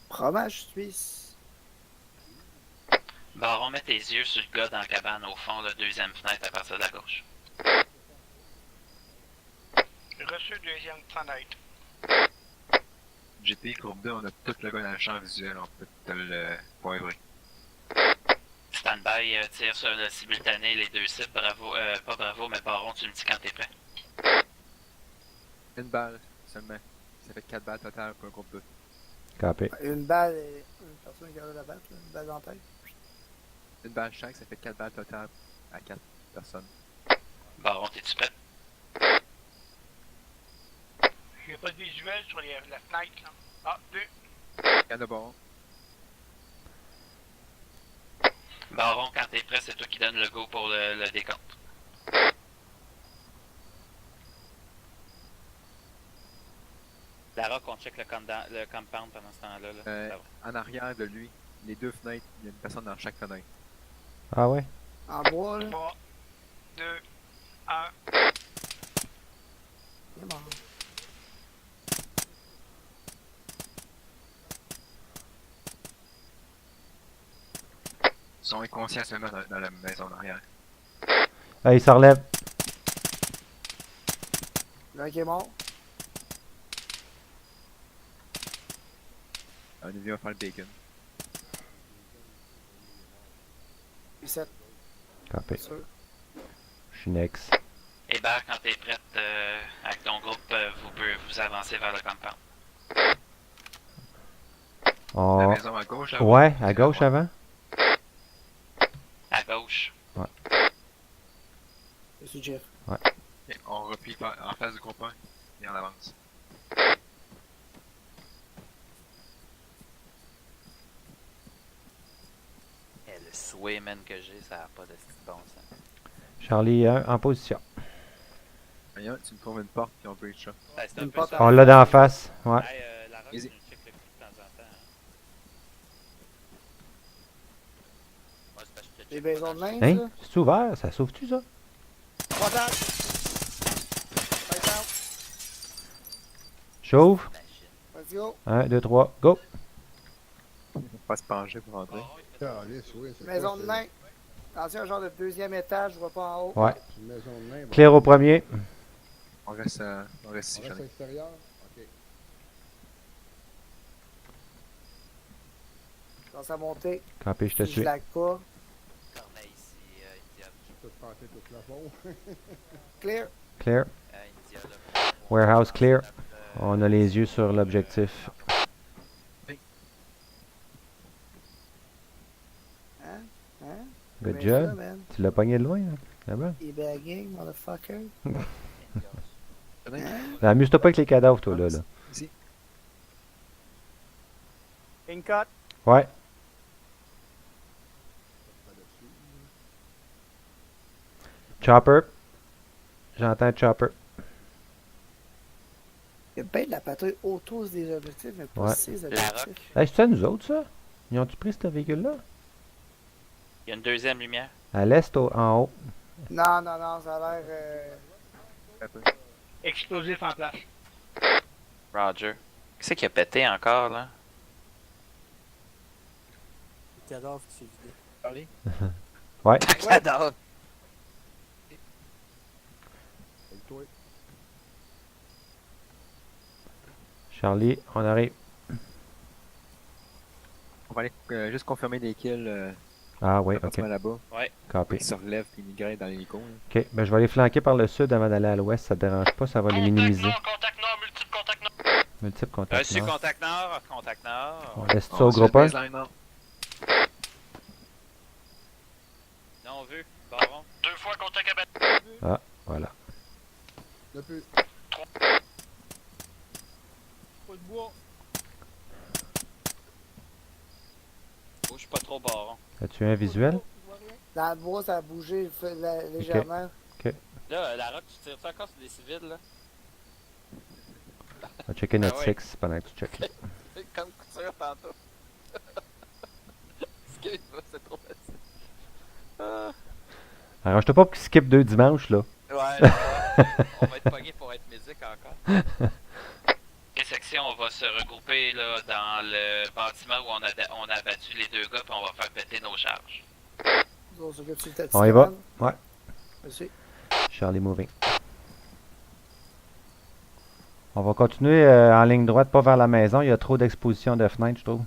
Fromage suisse. Baron, mets tes yeux sur le gars dans la cabane au fond, la deuxième fenêtre à partir de la gauche. Reçu deuxième fenêtre. GP, groupe 2, on a tout le gars dans le champ visuel, on peut te le poivrer. Stand-by, tire sur le simultané les deux sites. Bravo, pas bravo, mais Baron, tu me dis quand t'es prêt. Une balle seulement. Ça fait 4 balles totales pour un groupe 2. Campé. Une balle et une personne qui a la batte, là. Une balle dans la tête. Une balle chaque, ça fait 4 balles totales à 4 personnes. Baron, t'es-tu prêt? J'ai pas de visuel sur la fenêtre là. Ah, deux. Il y en a bon. Baron, quand t'es prêt, c'est toi qui donne le go pour le décompte. Lara, qu'on check le compound pendant ce temps-là. Là. Ça va. En arrière de lui, les deux fenêtres, il y a une personne dans chaque fenêtre. Ah ouais? En bois, là. 3, 2, 1. Il est mort. Ils sont inconscients seulement dans la maison en arrière. Ah, il se relève. L'un qui est mort. On est venu faire le bacon. 17. Campé. Sûr. Je suis next. Hébert, quand t'es prête avec ton groupe, vous pouvez vous avancer vers le compound. La On... maison à gauche, là. Ouais, à gauche avant. À gauche. Monsieur Jeff. Ok, on replie en face du groupe 1 et on avance. Eh, le sway, man, que j'ai, ça n'a pas de style bon sens. Charlie 1 en position. Voyons, tu me trouves une porte puis on breach ça. Ben, c'est un Une peu porte ça. On l'a d'en face. Ouais. Hey, la roche, Easy. tu check le cul de temps en temps. Hein. Moi, c'est parce que je te Les check maisons de pas linge, Hein? là. C'est ouvert? Ça s'ouvre-tu, ça? Trois dates. Light out. J'ouvre. dans la machine. Let's go. 1, 2, 3, go! Faut pas se pencher pour rentrer. Calice, oui, c'est Maison quoi, de c'est- nain. Attention, un genre de deuxième étage, je vois pas en haut. Ouais. C'est une maison de nain. bon. Claire au premier. On reste ici, On reste à Charlie. l'extérieur? Ok. Je commence à monter. Campé, je te Si je suis. lag pas. Corneille ici, India. Tout planté tout le plafond. Clear. Clear. India, là. Warehouse clear. On a les yeux sur l'objectif. Hein? Hein? Good Mais job. ça, man. Tu l'as pogné de loin, hein? Là-bas. E-bagging, motherfucker. Hein? Amuse-toi pas avec les cadavres, toi, là. Ici. Une cut. Ouais. Chopper. J'entends Chopper. Il y a bien de la patrouille autour des objectifs, mais pas Ouais. ces La objectifs. rock. Hey, c'est à nous autres, ça? Ils ont-tu pris ce véhicule-là? Il y a une deuxième lumière. À l'est, en haut. Non, non, non, ça a l'air. Un peu. Explosif en place. Roger. Qu'est-ce qui a pété encore, là? Le cadavre qui s'est vidé. Charlie? Ouais. Cadavre! C'est toi. Charlie, on arrive. On va aller juste confirmer des kills. Ah, oui, Le ok. bâtiment là-bas. Copy. Ils se relèvent puis ils migrent dans l'hélico. là. Ok, ben je vais les flanquer par le sud avant d'aller à l'ouest, ça te dérange pas, ça va les minimiser. Contact nord, multiple contact nord. Multiple contact Reçu, nord. contact nord, contact nord. On laisse ça On au suit groupe le 1. baseline nord. Non vu, baron. 2 fois contact à Voilà. Depuis. Pas de bois. Bouge pas trop, baron. As-tu un visuel? Je vois rien. Dans le bois, ça a bougé légèrement. Là, la rock, tu tires ça encore sur des civils, là? On va checker notre Ah ouais. 6 pendant que tu checkes. Comme couture tantôt. Excuse-moi, c'est trop facile. Ah. Arrange-toi pas pour qu'il skip 2 dimanches, là. Ouais, on va être pogné pour être musique encore. Quelle section on va se regrouper là dans le bâtiment où on a battu les deux gars puis on va faire péter nos charges. On s'occupe sur le On y va. Ouais. Merci. Charlie moving. On va continuer en ligne droite, pas vers la maison. Il y a trop d'exposition de fenêtres, je trouve.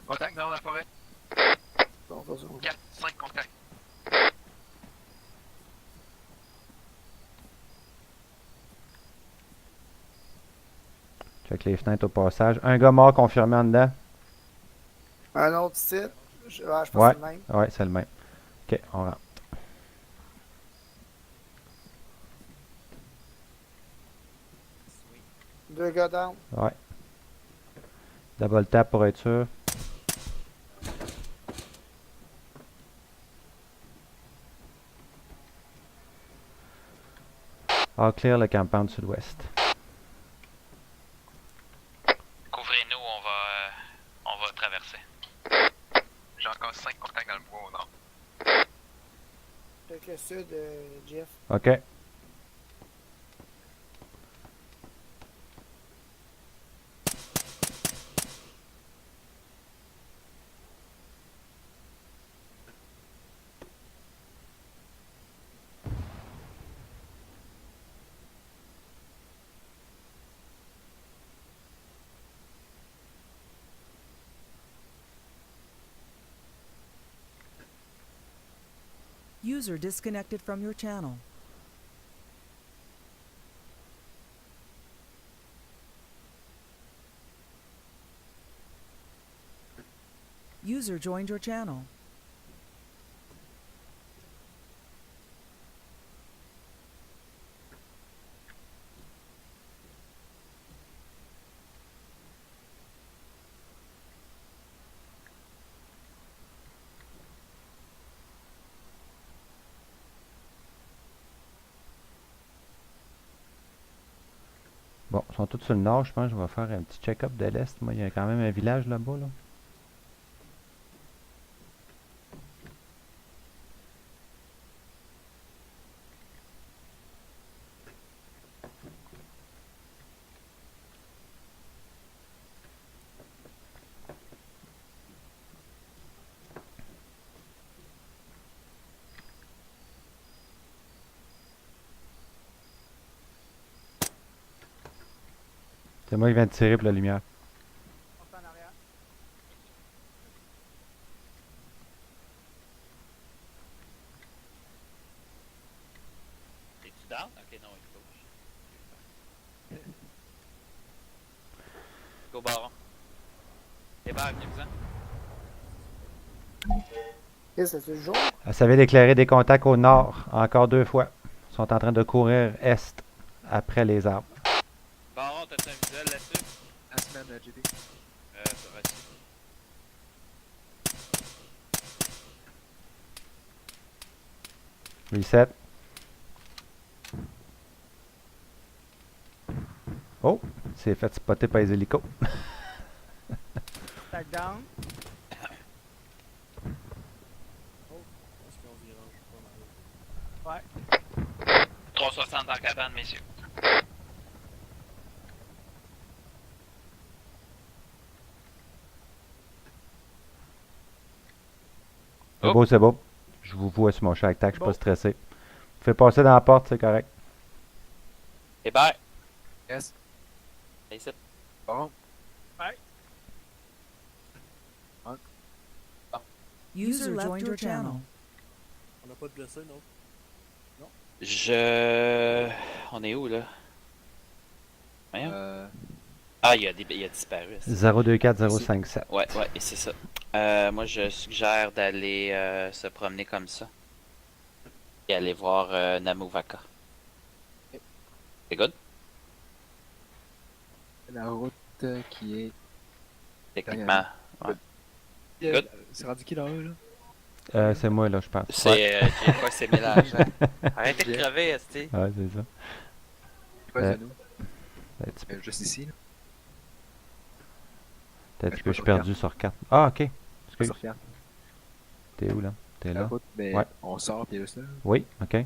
Contact nord de la forêt. Bon, on va se- 4, 5 contacts. Check les fenêtres au passage. Un gars mort confirmé en dedans. Un autre site. Je pense que Ouais. c'est le même. Ouais, c'est le même. Ok, on rentre. Deux gars down. Ouais. Double tap pour être sûr. All clear le compound sud-ouest. Couvrez-nous, on va traverser. J'ai encore 5 contacts dans le bois au nord. Avec le sud, Jeff. Ok. User disconnected from your channel. User joined your channel. Bon, ils sont tous sur le nord, je pense. Je vais faire un petit check-up de l'est. Moi, il y a quand même un village là-bas, là. C'est moi qui viens de tirer pour la lumière. On est en arrière. Es-tu down? Ok, non, il bouge. Go baron. Hébert, venez-vous-en. Et c'est le jour. Ça vient d'éclairer des contacts au nord, encore 2 fois. Ils sont en train de courir est, après les arbres. Baron, t'as-tu un visuel là-dessus? À semaine, JP. Ça va être. Reset. Oh, c'est fait spotter par les hélicos. Tag down. Parce qu'on virange pas mal. Ouais. 360 dans la cabane, messieurs. C'est beau, c'est beau. Je vous vois sur mon chat tac, je suis pas stressé. Vous faites passer dans la porte, c'est correct. Hébert, Yes. viens ici. Bon. User joined your channel. On n'a pas de blessés, non? On est où, là? Voyons. Il a disparu. 024057. Ouais, et c'est ça. Moi, je suggère d'aller se promener comme ça. Et aller voir Namuvaka. C'est good? La route qui est... Techniquement. Ouais. Good. C'est rendu qui là-haut, là? C'est moi, là, je pense. C'est quoi ces mélanges? Arrêtez de crever, Esti. Ouais, c'est ça. Pas de nous. Un petit peu. Juste ici, là. Peut-être que je suis perdu sur 4. Ah, ok. Excuse. Sur Fiat. T'es où, là? T'es La là? route, mais Ouais. on sort, puis juste là. Oui, ok.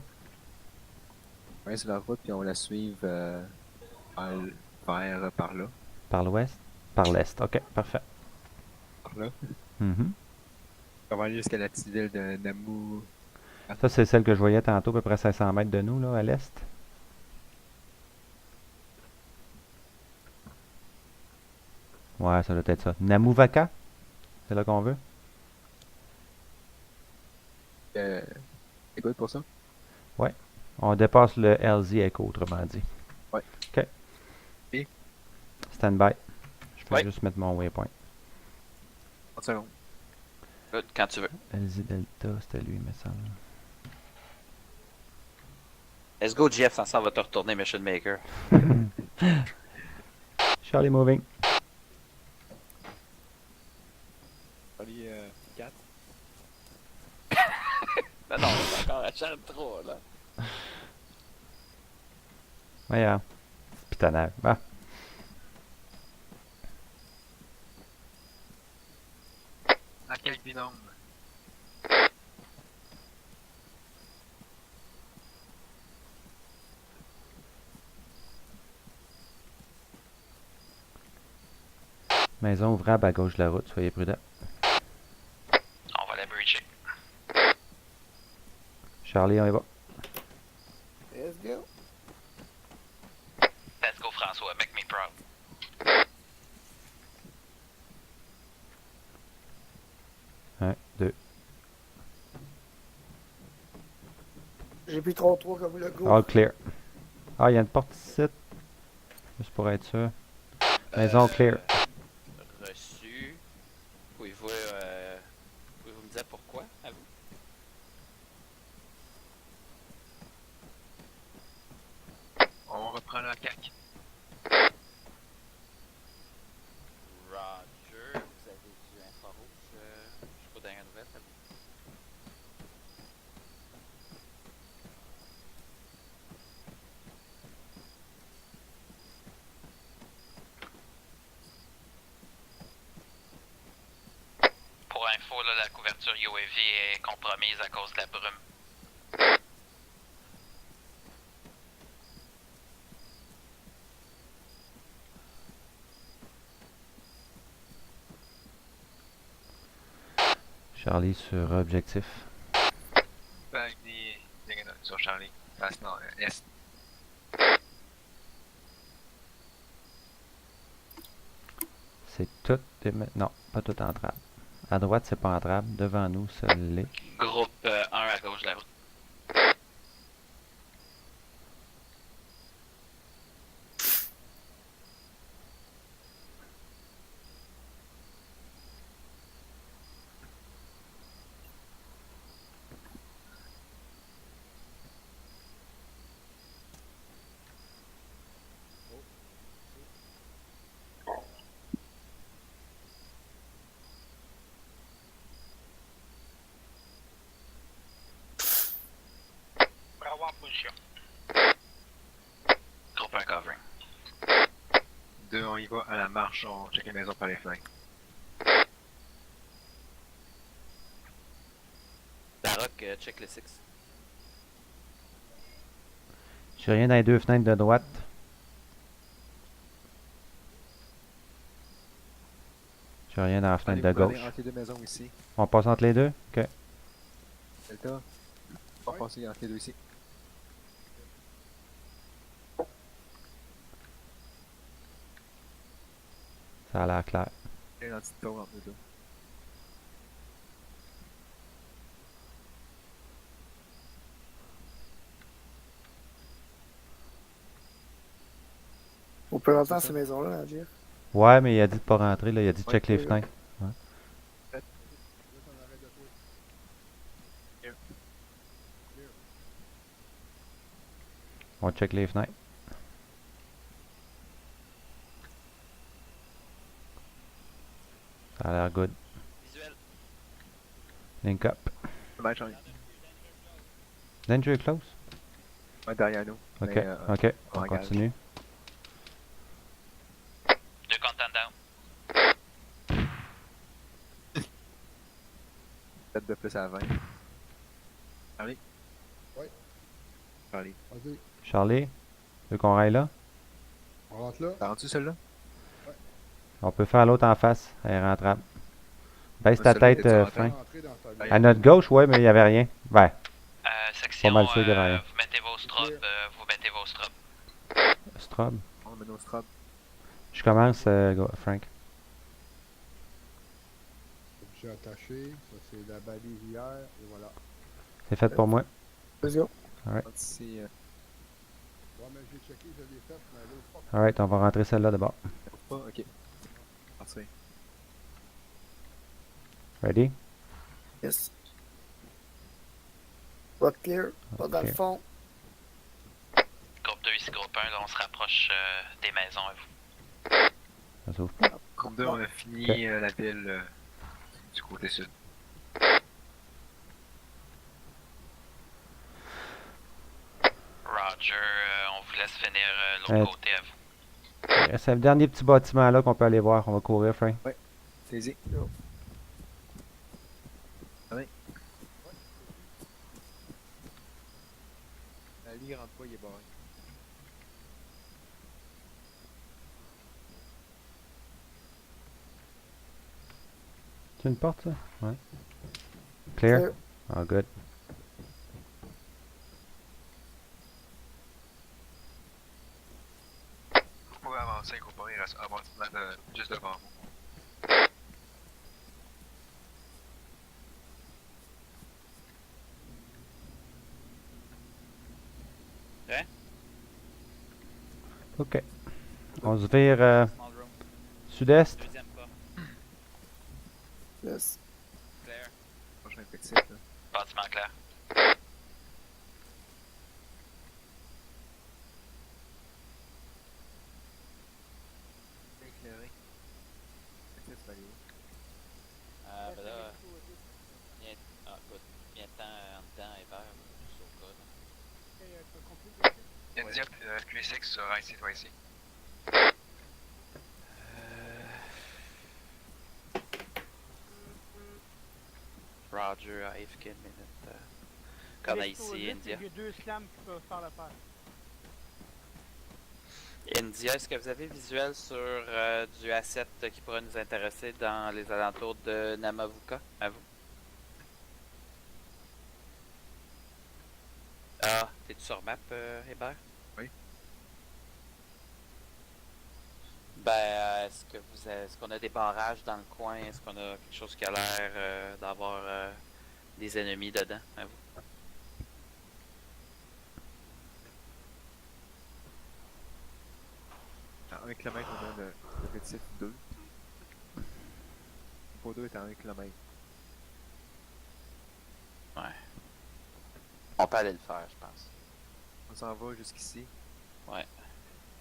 Ouais, sur la route, puis on la suive vers par là. Par l'ouest? Par l'est. Ok, parfait. Par là. Mhm. On va aller jusqu'à la petite ville de Namu. Ça, c'est celle que je voyais tantôt, à peu près 500 mètres de nous, là, à l'est. Ouais, ça doit être ça. Namuvaka? C'est là qu'on veut? C'est good pour ça? Ouais. On dépasse le LZ Echo, autrement dit. Ouais. Ok. Et? Stand by. Je peux Ouais. juste mettre mon waypoint. 30 secondes. Good, quand tu veux. LZ Delta, c'était lui, il me semble. Let's go, Jeff, sans ça, on va te retourner Mission Maker. Charlie moving. Allez, 4. Non, c'est encore à Charles 3, là. Voyons. Pitonnage. Ah. À quel binôme? Maison ouvrable à gauche de la route, soyez prudents. On va la breacher. Charlie, on y va. Let's go. Let's go, François, make me proud. Un, deux. J'ai pris 3-3 comme le go. All clear. Ah, il y a une porte ici. Juste pour être sûr. Maison clear. Reçu. Pouvez-vous me dire pourquoi, à vous? On reprend la CAC. Roger, vous avez du infrarouge jusqu'aux dernières nouvelles, à vous? Pour info, là, la couverture UAV est compromise à cause de la brume. Charlie sur objectif. Back sur Charlie. Passe nord, est. C'est tout. Non, pas tout entrable. À droite, c'est pas entrable. Devant nous, ça l'est. Groupe 1 à gauche de la route. Bravo en position. Groupe 1 covering. 2, on y va à la marche, on check les maisons par les flancs. La rock, check le 6. J'ai rien dans les deux fenêtres de droite. J'ai rien dans la fenêtre de gauche. Entre les deux maisons ici. On passe entre les deux? Ok. Delta. On va passer entre les deux ici. Ça a l'air clair. Il y a un petit tour entre les deux. On peut rentrer dans ces maisons-là, à dire. Ouais, mais il a dit de pas rentrer, là. Il a dit de check les oui. fenêtres. Là, on arrête de toi. On check les fenêtres. Ça a l'air good. Visuel. Link up. Bye, Charlie. Danger close. Ouais, derrière nous. Ok, Mais, ok. on On regarde. continue. 2 content down. Peut-être de plus à 20. Charlie? Ouais. Charlie. Vas-y, Charlie, tu veux qu'on raille là? on rentre là. T'as rendu celle-là? On peut faire l'autre en face. Elle est rentrable. Baisse ta Celui-là, tête, était-tu rentré? Frank. Rentrer dans ta Ouais. À notre gauche, ouais, mais il n'y avait rien. Ouais, Section, Pas mal sûr qu'il y avait rien. vous mettez vos strobes, vous mettez vos strobes. strobe. On met nos straps. Je commence, Frank. J'ai attaché. Ça, c'est la balise hier. Et voilà. C'est fait pour moi. Let's go. Ici, Ouais, mais j'ai checké, je l'ai fait, mais l'autre fois. Alright, on va rentrer celle-là d'abord. pas, ok. Parti. Ready? Yes. Rock clear. Pas dans le Ok. fond. Groupe 2 ici, groupe 1, là, on se rapproche des maisons à vous. Ça s'ouvre. Groupe 2, on a fini Ok. la ville du côté sud. Roger, on vous laisse finir l'autre côté à vous. C'est le dernier petit bâtiment là qu'on peut aller voir. On va courir, Frank. Saisis. Allez. Lui, il rentre pas, il est barré. C'est une porte, ça? Ouais. Clear? Clear. Oh, good. Vous pouvez avancer, groupe 1, il reste un bâtiment juste devant vous. Ok. On se vire Small room. sud-est. Deuxième pas. Yes. Claire. Prochain effectif, là. Bâtiment clair. Bien éclairé. Effectif, ça va aller où? Ben là, viens, écoute, viens-t'en en dedans, Hébert, juste au cas, là. India, QSX sur IC2IC. Roger, AFK une minute. Comme ici, India. J'ai 2 slams qui peuvent faire l'affaire. India, est-ce que vous avez visuel sur du A7 qui pourrait nous intéresser dans les alentours de Namavuka? À vous? Ah, t'es-tu sur map, Hébert? Oui. Ben, est-ce qu'on a des barrages dans le coin? Est-ce qu'on a quelque chose qui a l'air d'avoir des ennemis dedans? À vous? À 1 km, on a l'effectif 2. Le pot 2 est à 1 km. Ouais. On peut aller le faire, je pense. On s'en va jusqu'ici. Ouais.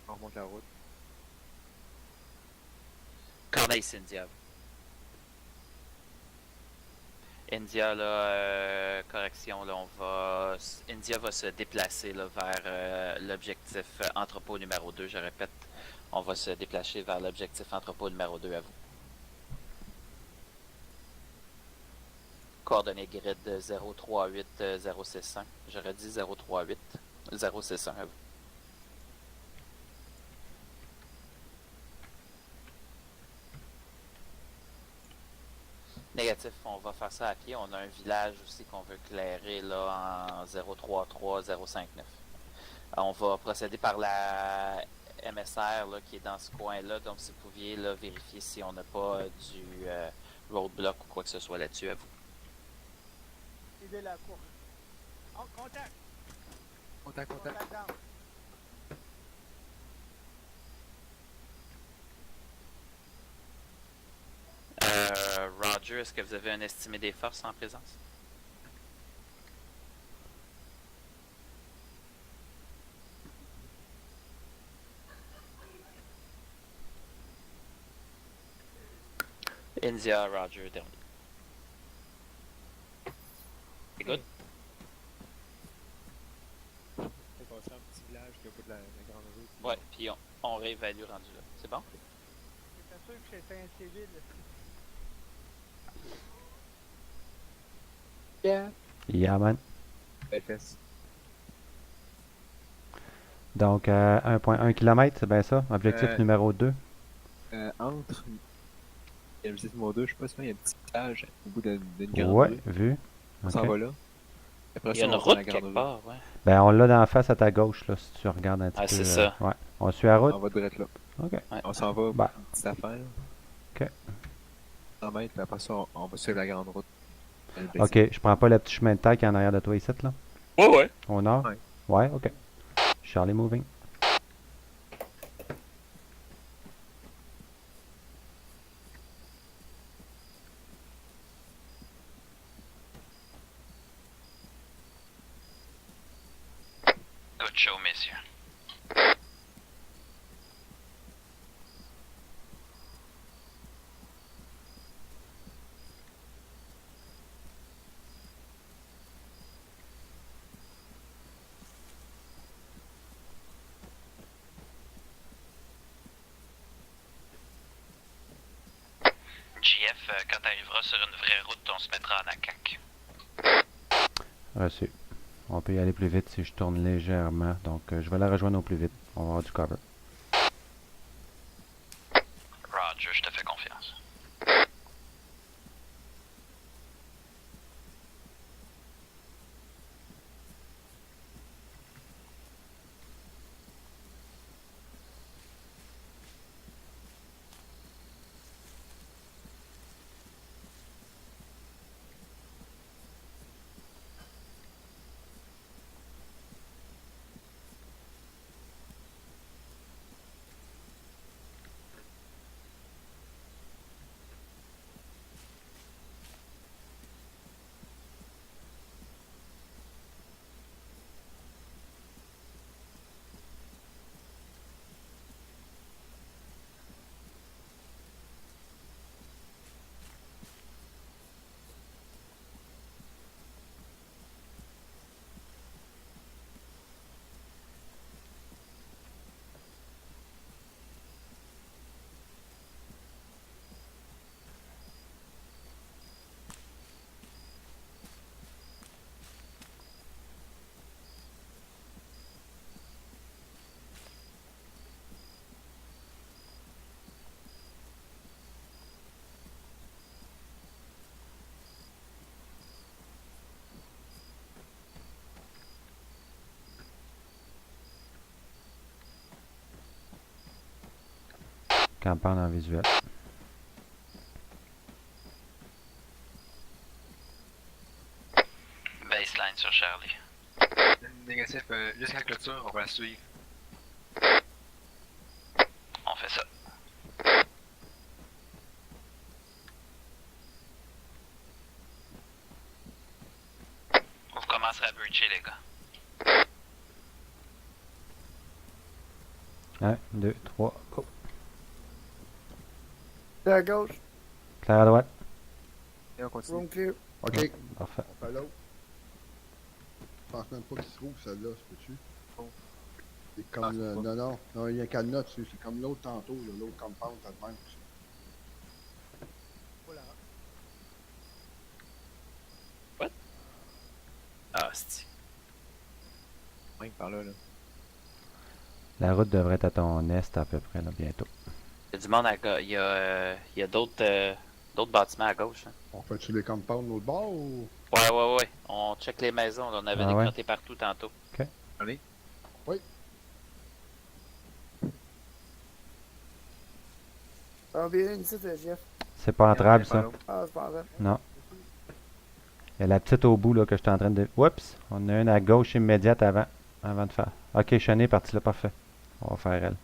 On remonte la route. Corneille, India. India, là, correction, là, India va se déplacer là, vers l'objectif entrepôt numéro 2. Je répète, on va se déplacer vers l'objectif entrepôt numéro 2 à vous. Coordonnées grid 038061. J'aurais dit 038061 à vous. Négatif, on va faire ça à pied. On a un village aussi qu'on veut clairer là en 033059. On va procéder par la MSR là, qui est dans ce coin-là. Donc si vous pouviez là, vérifier si on n'a pas du roadblock ou quoi que ce soit là-dessus à vous. Aider la course. Oh, contact! Contact. Contact down. Roger, est-ce que vous avez un estimé des forces en présence? India, Roger, dernier. C'est good? On va passer un petit village qui est au bout de la grande route. Ouais, puis on réévalue rendu là. C'est bon? C'est sûr que c'est un civil. Yeah, man. Belle fesse. Donc, 1,1 km, c'est bien ça? Objectif numéro 2. Entre. Il y a l'objectif numéro 2, je sais pas si il y a un petit village au bout d'une grande Ouais, rue. vu. On Ok. s'en va là. Après Il y a ça, une on va prendre la route grande quelque rue. part, ouais. Ben, on l'a dans la face à ta gauche, là, si tu regardes un petit peu. Ah, c'est ça. Ouais. On suit la route? On va direct là. Ok. Ouais. On s'en va, Bah. petite affaire. Ok. 100 mètres, puis après ça, on va suivre la grande route. Ok, je prends pas le petit chemin de terre qui est en arrière de toi ici, là? Ouais. Au nord? Ouais. Ouais, ok. Charlie moving. Good show, messieurs. JF, quand tu arriveras sur une vraie route, on se mettra en ACAC. Reçu. On peut y aller plus vite si je tourne légèrement. Donc, je vais la rejoindre au plus vite. On va avoir du cover. Roger, je te fais confiance. Compound en visuel. Baseline sur Charlie. Négatif, jusqu'à la clôture, on va la suivre. On fait ça. On commencera à breacher, les gars. 1, 2, 3, go. De à gauche, Claire à droite. Et on continue. room clear. Ok, Parfait. on fait l'autre. Je pense même pas qu'il se trouve celle-là, c'est peux-tu? Oh. C'est comme Ah, c'est pas. non, il y a un cadenas dessus, c'est comme l'autre tantôt, là, l'autre compound, t'as de même. Voilà. Ah, c'est. Ouais, par là, là. La route devrait être à ton est à peu près, là, bientôt. Il y a du monde à gauche. Il y a d'autres bâtiments à gauche. Hein. On fait-tu les compounds de l'autre bord ou? Ouais. On check les maisons. Là. On avait Ah des ouais? crottés partout tantôt. Allez. Ça va bien ici, Jeff. C'est pas entrable, Par ça. là. Ah, c'est pas vrai. Non. Il y a la petite au bout, là, que je suis en train de... Oups! On a une à gauche immédiate avant de faire. Ok, Shani est parti là, parfait. On va faire elle.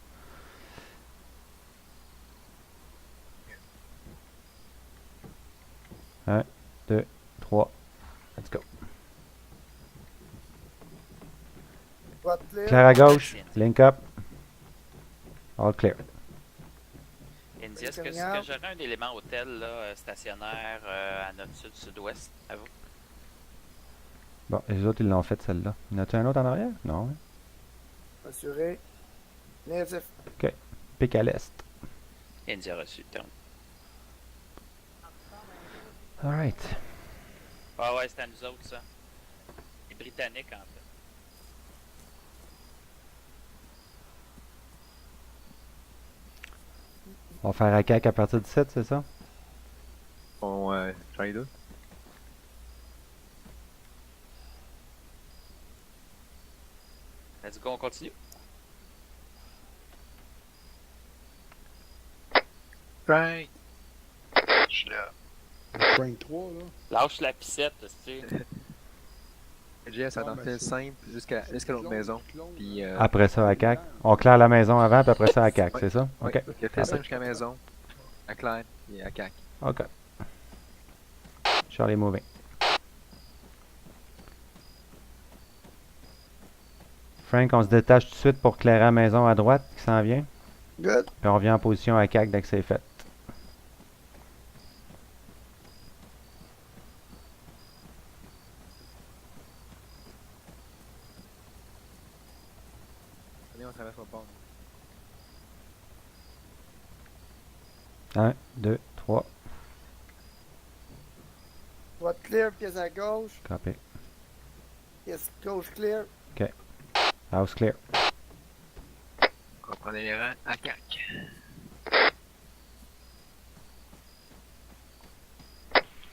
Un, 2, 3. Let's go. Droite clear. Claire à gauche. Link up. All clear. India, est-ce que j'aurais un élément hôtel là, stationnaire à notre sud-sud-ouest à vous? Bon, les autres, ils l'ont fait, celle-là. Y en a-tu un autre en arrière? Non. Hein? Assuré. Négatif. Pique à l'est. India reçu. Donc. Alright. Ah ouais, c'est à nous autres ça. Les Britanniques en fait. On va faire ACAC à partir du 7, c'est ça? On, j'en ai deux. Let's go, on continue. Frank! Je suis là. Frank 3, là. Lâche la pissette, tu sais. JS, ça Non, dans mais le c'est- simple jusqu'à l'autre Clone, maison. clone, Puis, là. Après ça, ACAC. On claire la maison avant, puis après ça, ACAC, Ouais. c'est ça? ouais, OK. il a fait 5 jusqu'à la maison, à Claire et à CAC. OK. Charlie moving. Frank, on se détache tout de suite pour clairer la maison à droite qui s'en vient. Good. Puis on revient en position à CAC dès que c'est fait. Allez, on traverse le pont. 1, 2, 3. Droite clear, pièce à gauche. Copy. Pièce gauche clear. House clear. On va prendre les rangs à CAC.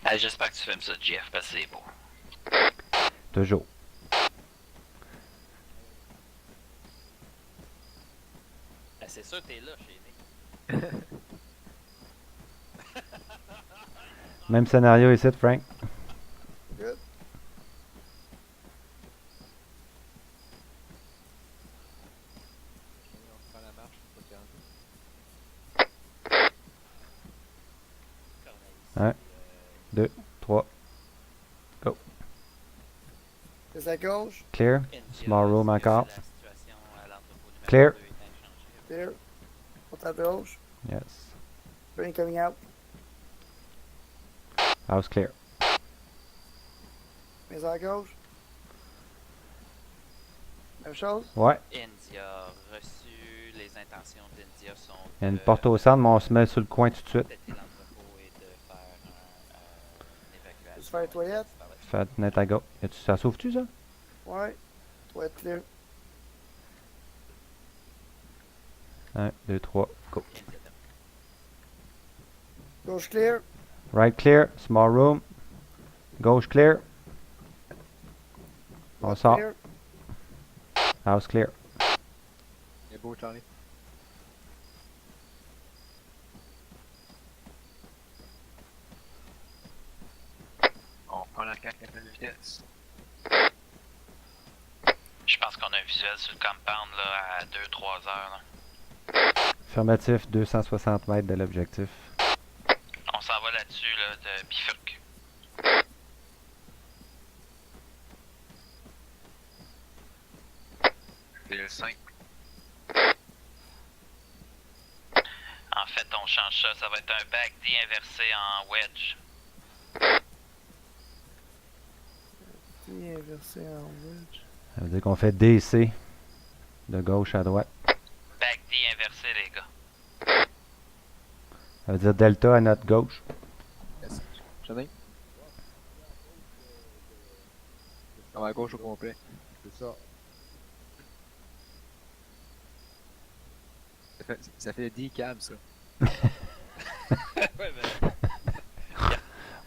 Ah, j'espère que tu filmes ça, Jeff, parce que c'est beau. Toujours. Ah, c'est sûr que t'es là, chez Nick. Même scénario ici, Frank. Good. On prend la marche, faut qu'il y en Hein? 2, 3. Pièce à gauche. Clear. India, Small room est-ce que encore. la situation à l'entrepôt numéro Clear. 2 est inchangée? Clear. Droite à gauche. Yes. Train coming out. House clear. Pièce à gauche. Même chose. Ouais. India reçu. Les intentions d'India sont. Il y a une porte au centre, mais on se met sur le coin tout de suite. Péter l'entrepôt et de faire une évacuation. Peux-tu faire les toilettes? Faites net à gauche. Ça s'ouvre-tu, ça? Ouais. Droite clear. 1, 2, 3. Go. Gauche clear. Right clear. Small room. Gauche clear. On Droite sort. clear. House clear. Il est beau, Charlie. Northwest. Je pense qu'on a un visuel sur le compound là, à 2-3 heures. Là. Affirmatif, 260 mètres de l'objectif. On s'en va là-dessus là, de Bifurc. PL5. En fait, on change ça. Ça va être un back D inversé en wedge. T inversé en wedge. Ça veut dire qu'on fait DC de gauche à droite. Back D inversé, les gars. Ça veut dire delta à notre gauche. Yes. Jardin. On va à gauche au complet. C'est ça. Ça fait 10 câbles, ça. Ouais, ben.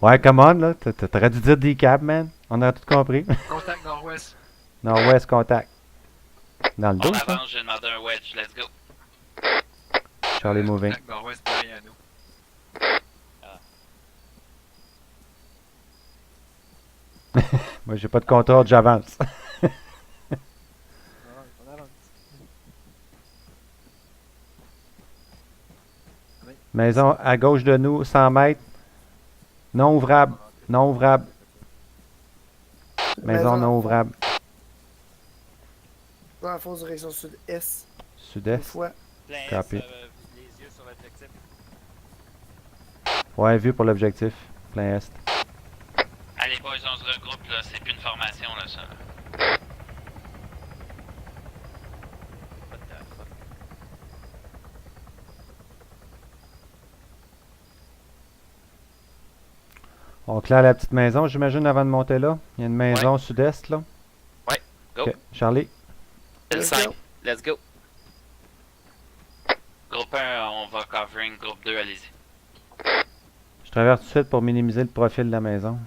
Ouais, come on, là. T'aurais dû dire decap, man. On a tout compris. Contact nord-ouest. Nord-ouest, contact. Dans le On dos, ça. avance, j'ai demandé un wedge. Let's go. Charlie moving. Contact nord-ouest derrière nous. Moi, j'ai pas de contrôle, j'avance. On avance. Maison à gauche de nous, 100 mètres. Non ouvrable. Non ouvrable. Maison non ouvrable. Dans la fausse direction sud-est. Une Sud-est. fois. Plein S, Copy. les yeux sur l'objectif. Ouais, vu pour l'objectif. Plein est. Allez, boys, on se regroupe là. C'est plus une formation là, ça. What the fuck? On claire la petite maison, j'imagine, avant de monter là. Il y a une maison sud-est, là. Ouais, go. Ok. Charlie. Let's 5. go. Let's go. Groupe 1, on va covering. Groupe 2, allez-y. Je traverse tout de suite pour minimiser le profil de la maison.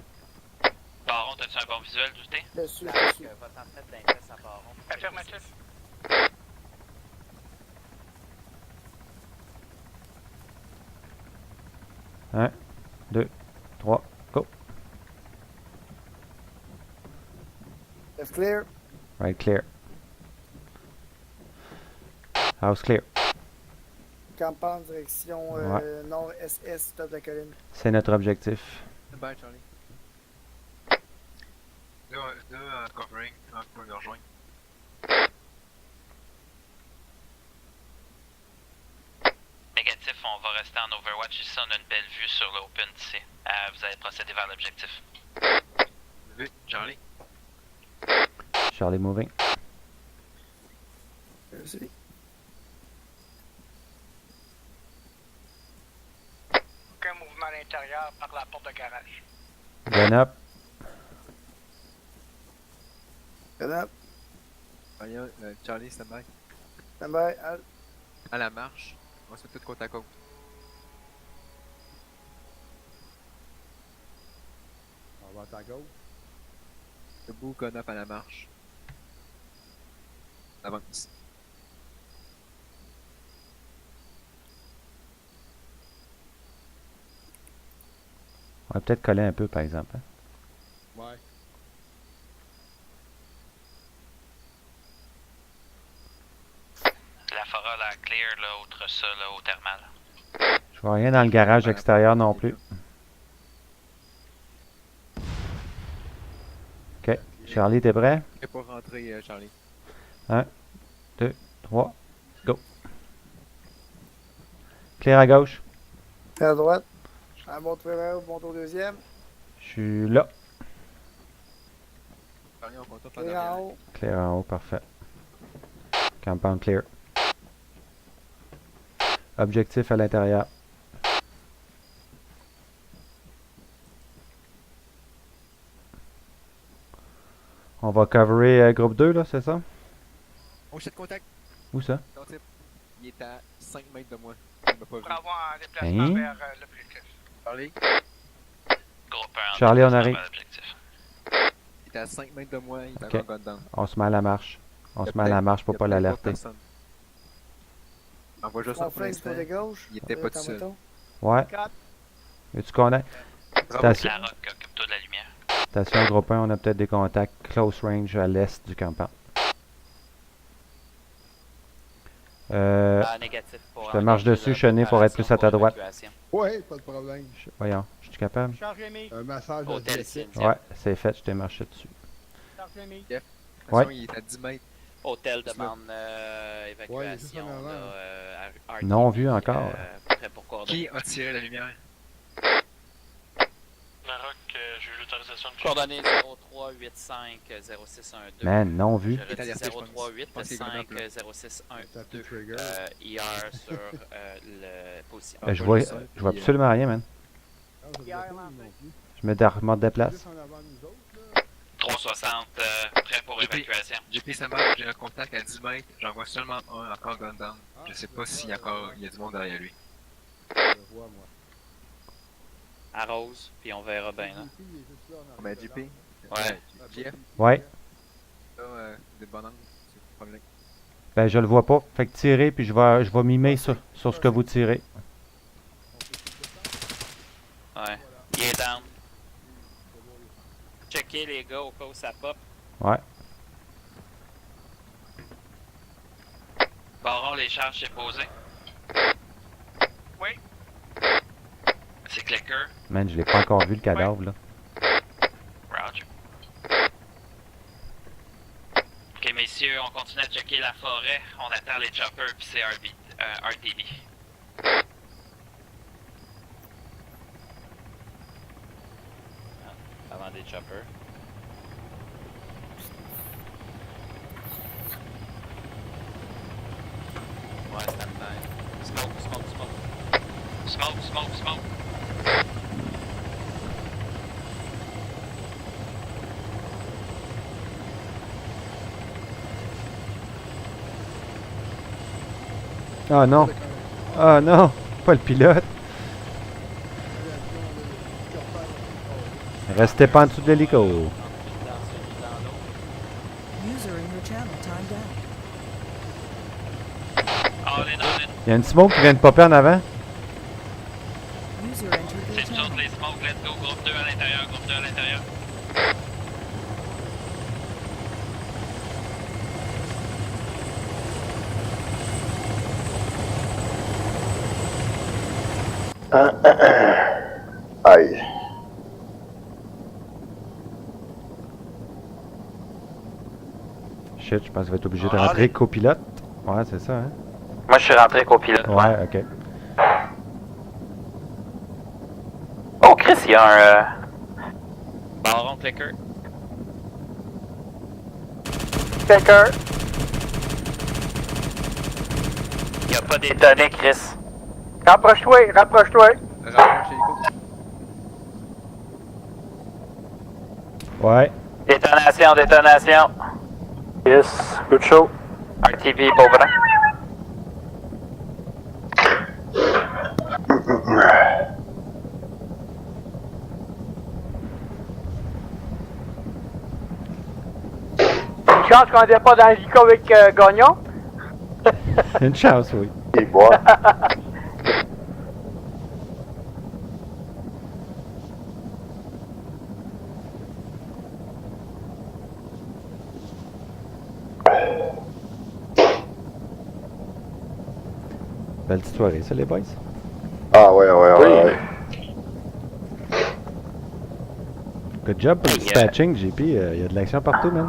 Baron, t'as-tu un bon visuel, Justin? Dessus, La dessus. va t'en mettre d'un test à Baron. Affirmatif. Un, 2, 3, go. Left clear. Right clear. House clear. Compound direction Ouais. nord-est-est, top de la colline. C'est notre objectif. Bye, Charlie. Deux en covering. Un pour nous rejoindre. Négatif, on va rester en Overwatch. Ici, on a une belle vue sur l'open d'ici. Vous allez procéder vers l'objectif. Vite, Charlie. Charlie moving. Merci. Aucun mouvement à l'intérieur par la porte de garage. Gun up. Good up. Voyons, Charlie, stand by. Stand by. Al. À la marche. On va se mettre tout côte à côte. On va à ta gauche. Debout, gun up à la marche. Avance. On va peut-être coller un peu, par exemple. Hein. Ouais. La forêt, la clear, là, outre ça, là, au thermal. Je vois rien dans le garage extérieur non plus. Ok. Charlie, t'es prêt? Prêt pour rentrer, Charlie. 3, go. Claire à gauche. À droite. À mon premier, monte au deuxième. Je suis là. Charlie, on compte pas Et en haut. Claire en haut, parfait. Compound clear. Objectif à l'intérieur. On va coverer groupe 2, là, c'est ça? Oh, shit, contact. Où ça? Ton type. Il est à 5 mètres de moi. Il m'a pas vu. Pour avoir un déplacement Hein? vers l'objectif. Charlie, Groupe 1, Charlie, on arrive. l'objectif. il est à 5 mètres de moi. Il est Ok. encore gun down. On se met à la marche. On se met à la marche pour pas l'alerter. Envoie juste On ça pour fait du l'instant. côté gauche. Il était pas tout Attends, seul. mettons. Ouais. Quatre. Et tu connais? Bravo. Station, La rock, occupe-toi de la lumière. Station groupe 1, on a peut-être des contacts close range à l'est du campement. Négatif pour je te marche dessus, Chené, il faudrait être plus à ta droite. Ouais, pas de problème. Voyons, je suis capable? Charge Rémi. Un massage Hôtel asiatique. Cynthia. Ouais, c'est fait, je t'ai marché dessus. Charge Rémi. De toute Ouais. façon, il est à 10 mètres. Hôtel demande Ouais, il est juste en évacuation. avant. RTB, Non vu encore. Prêt pour coordonner. Qui a tiré la lumière? Maroc, j'ai eu l'autorisation de Coordonnées 0385-0612. Man, non vu. Je redis alerté, je pense. Je pense qu'il est vraiment plein. 0385-0612. Taper trigger. IR sur le position. Je vois absolument rien, man. Ah, je le vois Hier, pas, lancé. non plus. Je me remode de place. Juste en avant de nous autres, là. 360, prêt pour JP. évacuation. JP, ça marche, j'ai un contact à 10 mètres, j'en vois seulement un encore gun down. Je sais pas s'il y a encore il y a du monde derrière lui. Je le vois, moi. Arrose, puis on verra bien. Là. JP, il est juste là, en On met arrière JP. Ouais. de JF, l'arbre. Ouais. là, des bonhommes, c'est le problème. Ben, je le vois pas. Fait que tirez, puis je vais mimer sur ce que vous tirez. On peut tout descendre. Ouais. Il est down. Checker les gars au cas où ça pop. Ouais. Baron, les charges, c'est posé. Oui. C'est clicker. Man, je l'ai pas encore vu le cadavre, là. Roger. Ok, messieurs, on continue à checker la forêt. On attend les choppers puis c'est RTB. Avant des choppers. Ouais, stand-by. Smoke. Smoke. Ah non! Ah non! Pas le pilote! Restez pas en dessous de l'hélico. User in your channel timed out. All in. Il y a une smoke qui vient de popper en avant. User entered your C'est nous channel. autres les smokes, let's go. Groupe 2 à l'intérieur, Aïe. Shit, je pense que je vais être obligé de rentrer copilote. Ouais, c'est ça, hein? Moi, je suis rentré copilote. Ouais, ok. Oh, Chris, il y a un... Baron clicker. Quelqu'un. Il n'y a pas d'étonné, Chris. Rapproche-toi. Rapproche l'hélico. Ouais. Détonation. Yes, good show. RTB, Beaubrun. Une chance qu'on n'était pas dans l'hélico avec Gagnon. Une chance, oui. Il boit. Belle petite soirée, ça, les boys. Ah ouais. Good job pour le dispatching, JP. Il y a de l'action partout, man.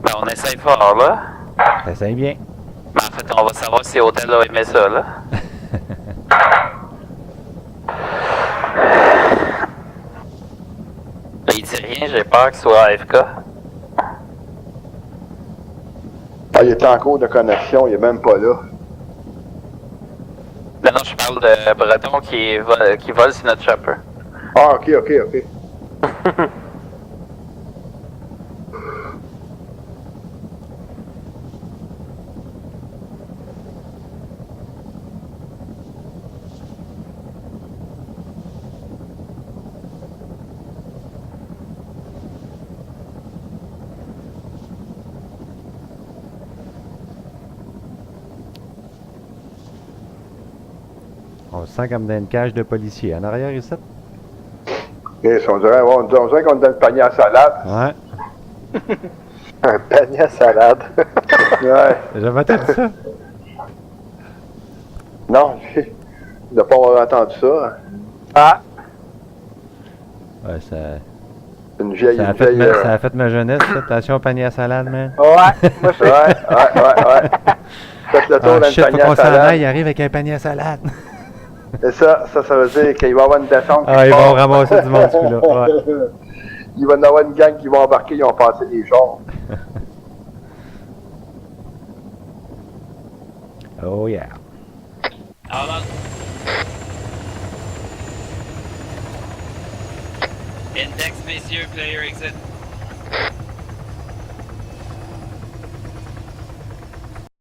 Ben, on essaye fort, là. Ça sent bien. Mais en fait, on va savoir si Hôtel a aimé ça, là. Il dit rien, j'ai peur qu'il soit AFK. Ah, il est en cours de connexion, il est même pas là. Non, je parle de Breton qui vole sur notre chopper. Ah, ok. On se sent comme dans une cage de policiers. En arrière, ici. Yes, on dirait qu'on est dans le panier à salade. Ouais. Un panier à salade. Ouais. T'as jamais entendu ça? Non, il doit pas avoir entendu ça. Ah! Ouais, ça. Une vieille. Ça a, Une fait, vieille ça a fait ma jeunesse, ça. Attention au panier à salade, man. Ouais, moi je ouais. Faites le tour Ah, d'un shit, faut panier qu'on à s'en salade. aille, il arrive avec un panier à salade. Et ça veut dire qu'il va y avoir une descente. Ah, ils vont ramasser du monde, ce coup-là. Ouais. Il va y avoir une gang qui vont embarquer, ils vont passer des gens. Oh yeah. Hold on. Index, messieurs, player exit.